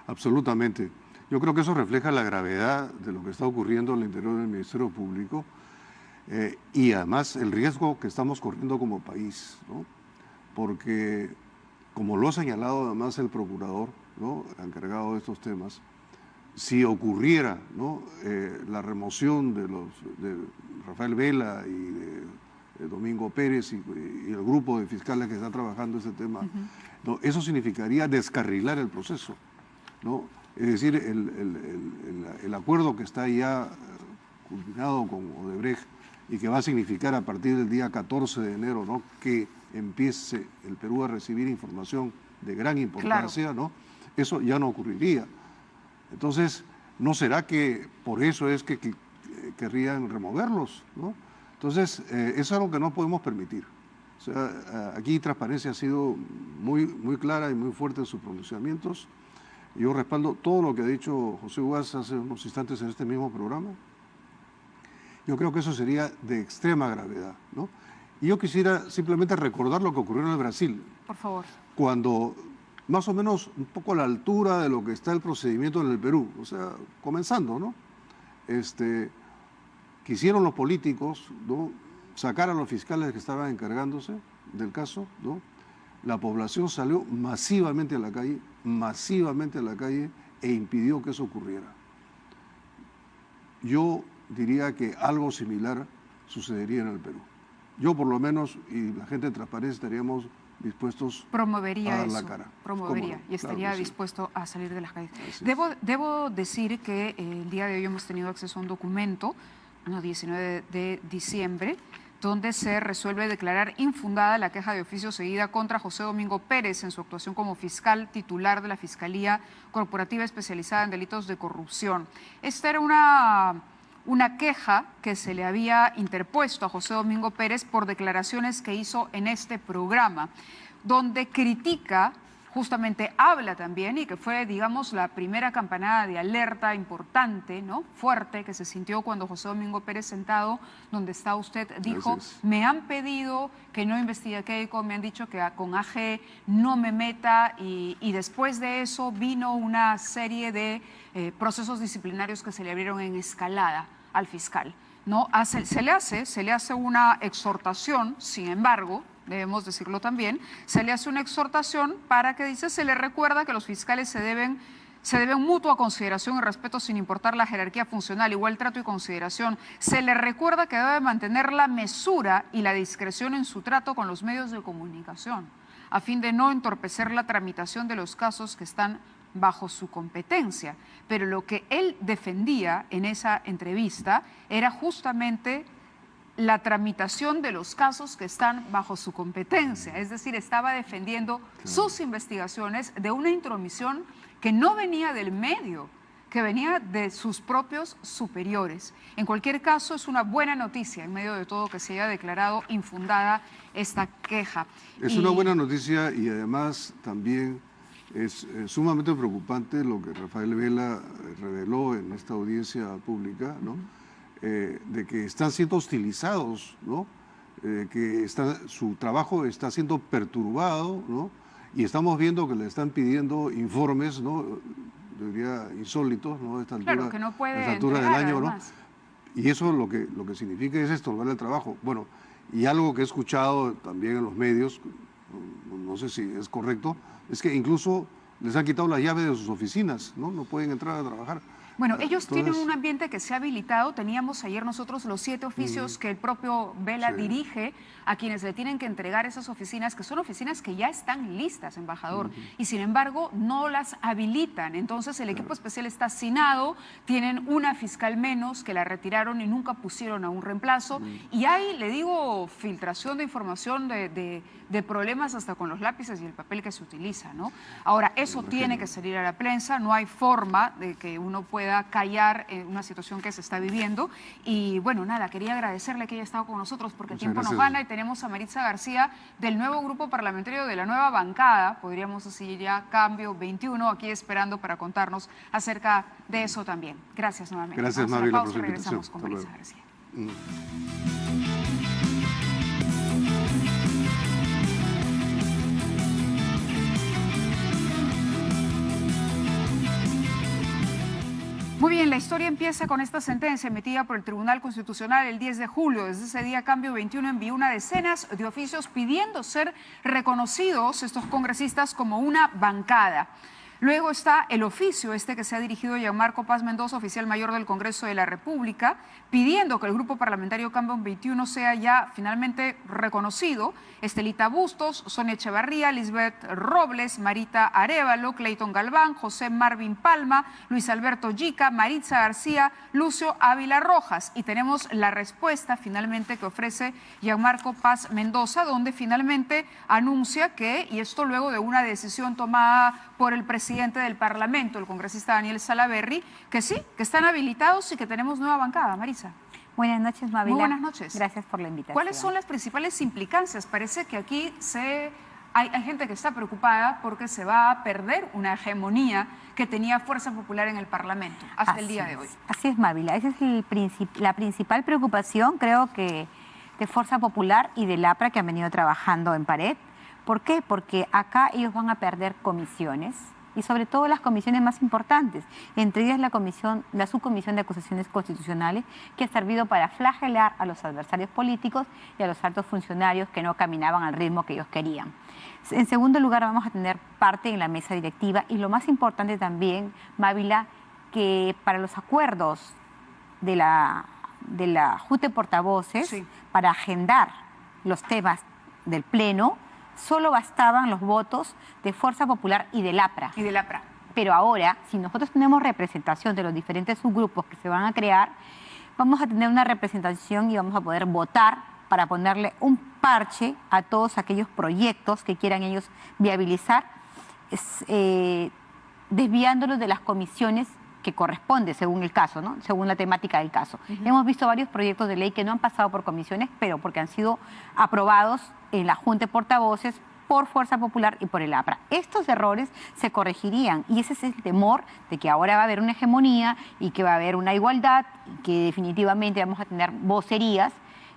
Absolutamente. Yo creo que eso refleja la gravedad de lo que está ocurriendo al interior del Ministerio Público y además el riesgo que estamos corriendo como país, ¿no? Porque, como lo ha señalado además el procurador, ¿no?, encargado de estos temas, si ocurriera, ¿no?, la remoción de Rafael Vela y de Domingo Pérez y el grupo de fiscales que está trabajando este tema, ¿no?, eso significaría descarrilar el proceso, ¿no? Es decir, el acuerdo que está ya culminado con Odebrecht y que va a significar a partir del día 14 de enero, ¿no?, que empiece el Perú a recibir información de gran importancia, ¿no?, eso ya no ocurriría. Entonces, ¿no será que por eso es que querrían removerlos, ¿no? Entonces, es algo que no podemos permitir. O sea, aquí Transparencia ha sido muy clara y muy fuerte en sus pronunciamientos. Yo respaldo todo lo que ha dicho José Ugaz hace unos instantes en este mismo programa. Yo creo que eso sería de extrema gravedad, ¿no? Y yo quisiera simplemente recordar lo que ocurrió en el Brasil. Por favor. Cuando, más o menos un poco a la altura de lo que está el procedimiento en el Perú, o sea, comenzando, ¿no?, quisieron los políticos, ¿no?, sacar a los fiscales que estaban encargándose del caso, ¿no? La población salió masivamente a la calle e impidió que eso ocurriera. Yo diría que algo similar sucedería en el Perú. Yo por lo menos y la gente de Transparencia estaríamos dispuestos a dar la cara. Promovería y estaría dispuesto a salir de las calles. Debo decir que el día de hoy hemos tenido acceso a un documento, el 19 de diciembre, donde se resuelve declarar infundada la queja de oficio seguida contra José Domingo Pérez en su actuación como fiscal titular de la Fiscalía Corporativa Especializada en Delitos de Corrupción. Esta era una queja que se le había interpuesto a José Domingo Pérez por declaraciones que hizo en este programa, donde critica, justamente habla también, y que fue, digamos, la primera campanada de alerta importante, ¿no?, fuerte, que se sintió cuando José Domingo Pérez, sentado donde está usted, dijo, me han pedido que no investigue a Keiko, me han dicho que con AG no me meta, y después de eso vino una serie de procesos disciplinarios que se le abrieron en escalada al fiscal, ¿no? Se le hace una exhortación, sin embargo, debemos decirlo también, se le hace una exhortación para que, dice, se le recuerda que los fiscales se deben mutua consideración y respeto sin importar la jerarquía funcional, igual trato y consideración. Se le recuerda que debe mantener la mesura y la discreción en su trato con los medios de comunicación, a fin de no entorpecer la tramitación de los casos que están bajo su competencia. Pero lo que él defendía en esa entrevista era justamente la tramitación de los casos que están bajo su competencia, es decir, estaba defendiendo sus investigaciones de una intromisión que no venía del medio, que venía de sus propios superiores. En cualquier caso, es una buena noticia en medio de todo que se haya declarado infundada esta queja. Es una buena noticia y además también es sumamente preocupante lo que Rafael Vela reveló en esta audiencia pública, ¿no? de que están siendo hostilizados, ¿no? Que su trabajo está siendo perturbado, ¿no? Y estamos viendo que le están pidiendo informes, ¿no? Diría insólitos, ¿no? A esta altura, claro, que no puede a esta altura del año, además, ¿no? Y eso lo que significa es estorbar el trabajo. Bueno, y algo que he escuchado también en los medios, no sé si es correcto, es que incluso les han quitado la llave de sus oficinas, ¿no? No pueden entrar a trabajar. Bueno, ellos tienen un ambiente que se ha habilitado. Teníamos ayer nosotros los 7 oficios que el propio Vela dirige a quienes le tienen que entregar esas oficinas, que son oficinas que ya están listas, embajador, y sin embargo no las habilitan. Entonces el equipo especial está hacinado, tienen una fiscal menos que la retiraron y nunca pusieron a un reemplazo. Y hay, le digo, filtración de información de problemas hasta con los lápices y el papel que se utiliza, ¿no? Ahora, eso tiene que salir a la prensa, no hay forma de que uno pueda callar una situación que se está viviendo. Y bueno, nada, quería agradecerle que haya estado con nosotros porque el tiempo nos gana y tenemos a Maritza García del nuevo grupo parlamentario de la nueva bancada, podríamos decir ya Cambio 21, aquí esperando para contarnos acerca de eso también. Gracias nuevamente. Gracias, Mavi, la pausa, regresamos con Maritza García. Muy bien, la historia empieza con esta sentencia emitida por el Tribunal Constitucional el 10 de julio. Desde ese día, Cambio 21 envió una decena de oficios pidiendo ser reconocidos estos congresistas como una bancada. Luego está el oficio que se ha dirigido a Gianmarco Paz Mendoza, oficial mayor del Congreso de la República, pidiendo que el grupo parlamentario Cambio 21 sea ya finalmente reconocido. Estelita Bustos, Sonia Echevarría, Lisbeth Robles, Marita Arévalo, Clayton Galván, José Marvin Palma, Luis Alberto Yica, Maritza García, Lucio Ávila Rojas. Y tenemos la respuesta finalmente que ofrece Gianmarco Paz Mendoza, donde finalmente anuncia que, y esto luego de una decisión tomada por el presidente del Parlamento, el congresista Daniel Salaverry, que sí, que están habilitados y que tenemos nueva bancada. Marisa. Buenas noches, Mávila. Muy buenas noches. Gracias por la invitación. ¿Cuáles son las principales implicancias? Parece que aquí hay gente que está preocupada porque se va a perder una hegemonía que tenía Fuerza Popular en el Parlamento hasta el día de hoy. Así es, Mávila. Esa es la principal preocupación, creo que, de Fuerza Popular y del APRA, que han venido trabajando en pared. ¿Por qué? Porque acá ellos van a perder comisiones, y sobre todo las comisiones más importantes, entre ellas la subcomisión de acusaciones constitucionales, que ha servido para flagelar a los adversarios políticos y a los altos funcionarios que no caminaban al ritmo que ellos querían. En segundo lugar, vamos a tener parte en la mesa directiva, y lo más importante también, Mávila, que para los acuerdos de la Junta de Portavoces, para agendar los temas del Pleno, solo bastaban los votos de Fuerza Popular y del APRA. Pero ahora, si nosotros tenemos representación de los diferentes subgrupos que se van a crear, vamos a tener una representación y vamos a poder votar para ponerle un parche a todos aquellos proyectos que quieran ellos viabilizar, desviándolos de las comisiones que corresponde según el caso, ¿no? Según la temática del caso. Hemos visto varios proyectos de ley que no han pasado por comisiones, pero porque han sido aprobados en la Junta de Portavoces por Fuerza Popular y por el APRA. Estos errores se corregirían, y ese es el temor de que ahora va a haber una hegemonía y que va a haber una igualdad, y que definitivamente vamos a tener vocerías,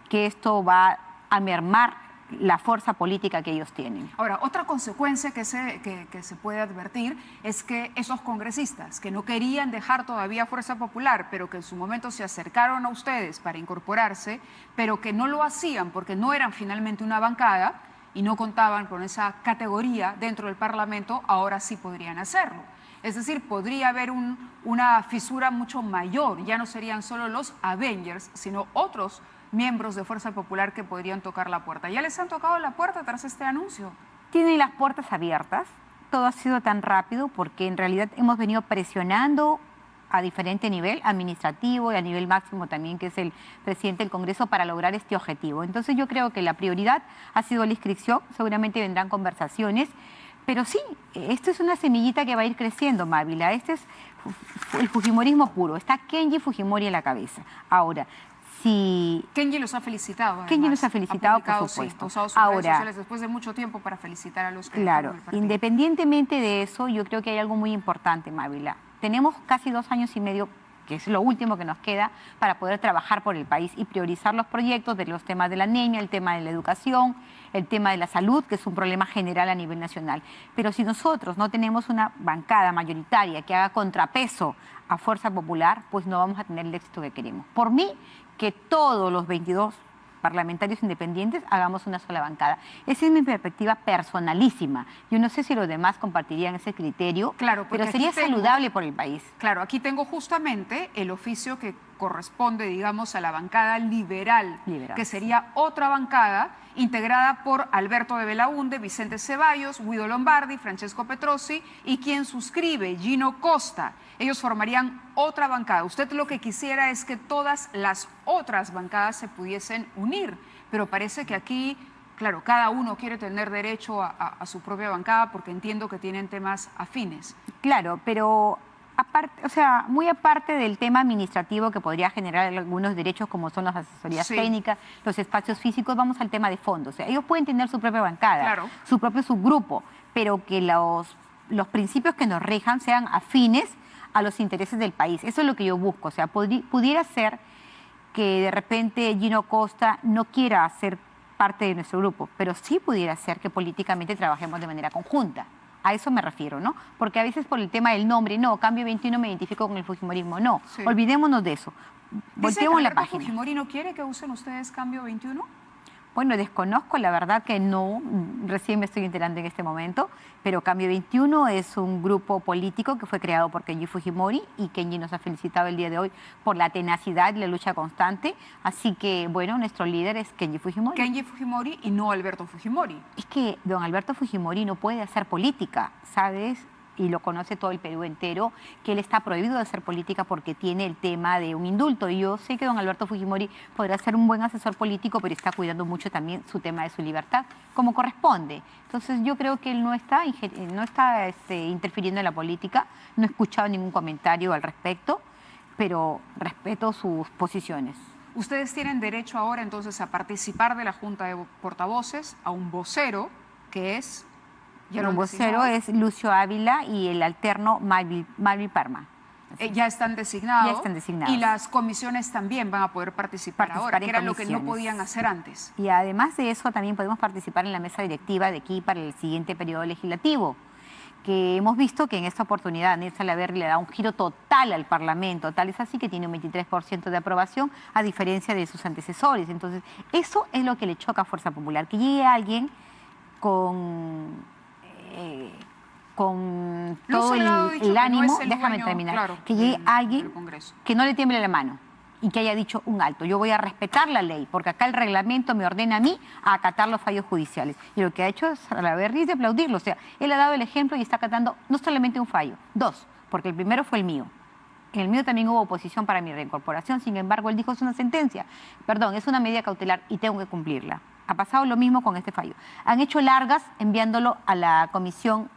que esto va a mermar la fuerza política que ellos tienen. Ahora, otra consecuencia que se puede advertir es que esos congresistas que no querían dejar todavía Fuerza Popular, pero que en su momento se acercaron a ustedes para incorporarse, pero que no lo hacían porque no eran finalmente una bancada y no contaban con esa categoría dentro del Parlamento, ahora sí podrían hacerlo. Es decir, podría haber una fisura mucho mayor, ya no serían solo los Avengers, sino otros miembros de Fuerza Popular que podrían tocar la puerta. ¿Ya les han tocado la puerta tras este anuncio? Tienen las puertas abiertas. Todo ha sido tan rápido porque en realidad hemos venido presionando a diferente nivel, administrativo y a nivel máximo también, que es el presidente del Congreso, para lograr este objetivo. Entonces yo creo que la prioridad ha sido la inscripción, seguramente vendrán conversaciones, pero sí, esto es una semillita que va a ir creciendo, Mávila. Este es el fujimorismo puro, está Kenji Fujimori en la cabeza. Ahora, Kenji los ha felicitado. Además. Kenji los ha felicitado, por supuesto. Ahora, después de mucho tiempo para felicitar a los que... Claro, independientemente de eso, yo creo que hay algo muy importante, Mávila. Tenemos casi 2 años y medio que es lo último que nos queda para poder trabajar por el país y priorizar los proyectos de los temas de la anemia, el tema de la educación, el tema de la salud, que es un problema general a nivel nacional. Pero si nosotros no tenemos una bancada mayoritaria que haga contrapeso a Fuerza Popular, pues no vamos a tener el éxito que queremos. Por mí, que todos los 22 parlamentarios independientes hagamos una sola bancada. Esa es mi perspectiva personalísima. Yo no sé si los demás compartirían ese criterio, claro, pero sería saludable por el país. Claro, aquí tengo justamente el oficio que corresponde, digamos, a la bancada liberal, que sería otra bancada integrada por Alberto de Belaunde, Vicente Ceballos, Guido Lombardi, Francesco Petrosi y quien suscribe, Gino Costa. Ellos formarían otra bancada. Usted lo que quisiera es que todas las otras bancadas se pudiesen unir, pero parece que aquí, claro, cada uno quiere tener derecho a su propia bancada porque entiendo que tienen temas afines. Claro, pero aparte, o sea, muy aparte del tema administrativo que podría generar algunos derechos como son las asesorías técnicas, los espacios físicos, vamos al tema de fondo. O sea, ellos pueden tener su propia bancada, su propio subgrupo, pero que los principios que nos rijan sean afines a los intereses del país. Eso es lo que yo busco. O sea, pudiera ser que de repente Gino Costa no quiera ser parte de nuestro grupo, pero sí pudiera ser que políticamente trabajemos de manera conjunta. A eso me refiero, ¿no? Porque a veces por el tema del nombre, no, Cambio 21 me identifico con el fujimorismo, no. Olvidémonos de eso. Volteemos la página. ¿Fujimori no quiere que usen ustedes Cambio 21? Bueno, desconozco, la verdad que no, recién me estoy enterando en este momento, pero Cambio 21 es un grupo político que fue creado por Kenji Fujimori y Kenji nos ha felicitado el día de hoy por la tenacidad y la lucha constante, así que, bueno, nuestro líder es Kenji Fujimori. Kenji Fujimori y no Alberto Fujimori. Es que don Alberto Fujimori no puede hacer política, ¿sabes? Y lo conoce todo el Perú entero, que él está prohibido de hacer política porque tiene el tema de un indulto. Y yo sé que don Alberto Fujimori podrá ser un buen asesor político, pero está cuidando mucho también su tema de su libertad, como corresponde. Entonces yo creo que él no está interfiriendo en la política, no he escuchado ningún comentario al respecto, pero respeto sus posiciones. Ustedes tienen derecho ahora entonces a participar de la Junta de Portavoces, a un vocero, que es... El vocero es Lucio Ávila y el alterno Malvi Parma. Ya están designados. Ya están designados. Y las comisiones también van a poder participar ahora, que era lo que no podían hacer antes. Y además de eso también podemos participar en la mesa directiva de aquí para el siguiente periodo legislativo, que hemos visto que en esta oportunidad Daniel Salaverry le da un giro total al Parlamento, tal es así que tiene un 23% de aprobación a diferencia de sus antecesores. Entonces, eso es lo que le choca a Fuerza Popular, que llegue alguien con todo el ánimo, déjame terminar, que llegue alguien que no le tiemble la mano y que haya dicho un alto. Yo voy a respetar la ley, porque acá el reglamento me ordena a mí a acatar los fallos judiciales. Y lo que ha hecho Salaverry es de aplaudirlo. O sea, él ha dado el ejemplo y está acatando no solamente un fallo, dos, porque el primero fue el mío. En el mío también hubo oposición para mi reincorporación, sin embargo, él dijo es una sentencia, perdón, es una medida cautelar y tengo que cumplirla. Ha pasado lo mismo con este fallo. Han hecho largas enviándolo a la comisión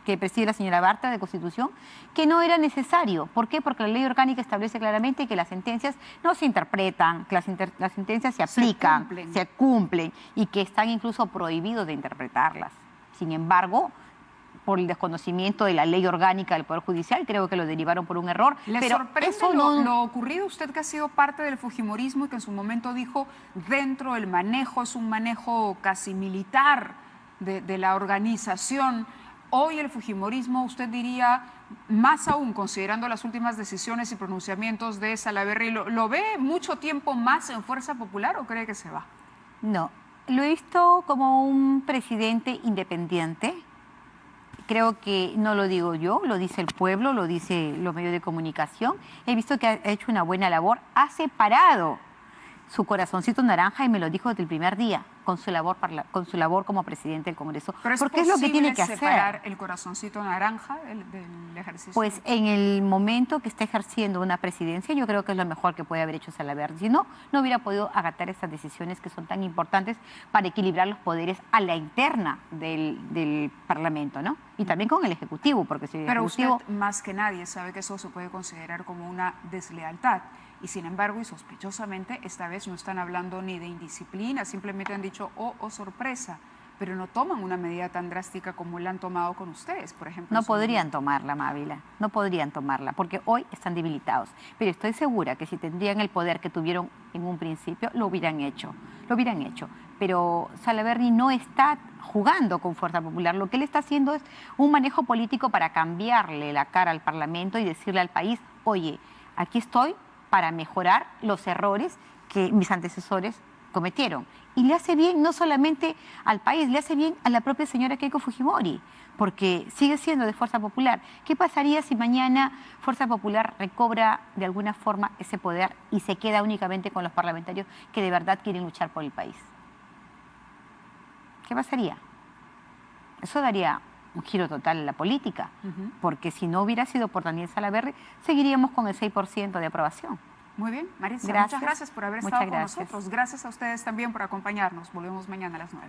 que preside la señora Barta de Constitución, que no era necesario. ¿Por qué? Porque la ley orgánica establece claramente que las sentencias no se interpretan, que las sentencias se aplican, se cumplen y que están incluso prohibidos de interpretarlas. Sin embargo, por el desconocimiento de la ley orgánica del Poder Judicial, creo que lo derivaron por un error. ¿Le sorprende lo ocurrido? Usted que ha sido parte del fujimorismo y que en su momento dijo, dentro del manejo, es un manejo casi militar de la organización. Hoy el fujimorismo, usted diría, más aún considerando las últimas decisiones y pronunciamientos de Salaverry, ¿lo ve mucho tiempo más en Fuerza Popular o cree que se va? No, lo he visto como un presidente independiente. Creo que no lo digo yo, lo dice el pueblo, lo dice los medios de comunicación. He visto que ha hecho una buena labor, ha separado su corazoncito naranja y me lo dijo desde el primer día con su labor como presidente del Congreso. ¿Pero porque es lo que tiene que hacer? ¿Separar el corazoncito naranja del ejercicio? Pues en el momento que está ejerciendo una presidencia, yo creo que es lo mejor que puede haber hecho Salaverry. Si no, no hubiera podido acatar estas decisiones que son tan importantes para equilibrar los poderes a la interna del Parlamento, ¿no? Y también con el Ejecutivo, porque si el Ejecutivo... Usted más que nadie sabe que eso se puede considerar como una deslealtad. Y sin embargo, y sospechosamente, esta vez no están hablando ni de indisciplina, simplemente han dicho, oh sorpresa, pero no toman una medida tan drástica como la han tomado con ustedes, por ejemplo. No podrían tomarla, Mávila, no podrían tomarla, porque hoy están debilitados. Pero estoy segura que si tendrían el poder que tuvieron en un principio, lo hubieran hecho. Pero Salaverry no está jugando con Fuerza Popular. Lo que él está haciendo es un manejo político para cambiarle la cara al Parlamento y decirle al país, oye, aquí estoy para mejorar los errores que mis antecesores cometieron. Y le hace bien no solamente al país, le hace bien a la propia señora Keiko Fujimori, porque sigue siendo de Fuerza Popular. ¿Qué pasaría si mañana Fuerza Popular recobra de alguna forma ese poder y se queda únicamente con los parlamentarios que de verdad quieren luchar por el país? ¿Qué pasaría? Eso daría un giro total en la política, porque si no hubiera sido por Daniel Salaverry, seguiríamos con el 6% de aprobación. Muy bien, Maritza, gracias. muchas gracias por haber estado con nosotros. Gracias a ustedes también por acompañarnos. Volvemos mañana a las 9.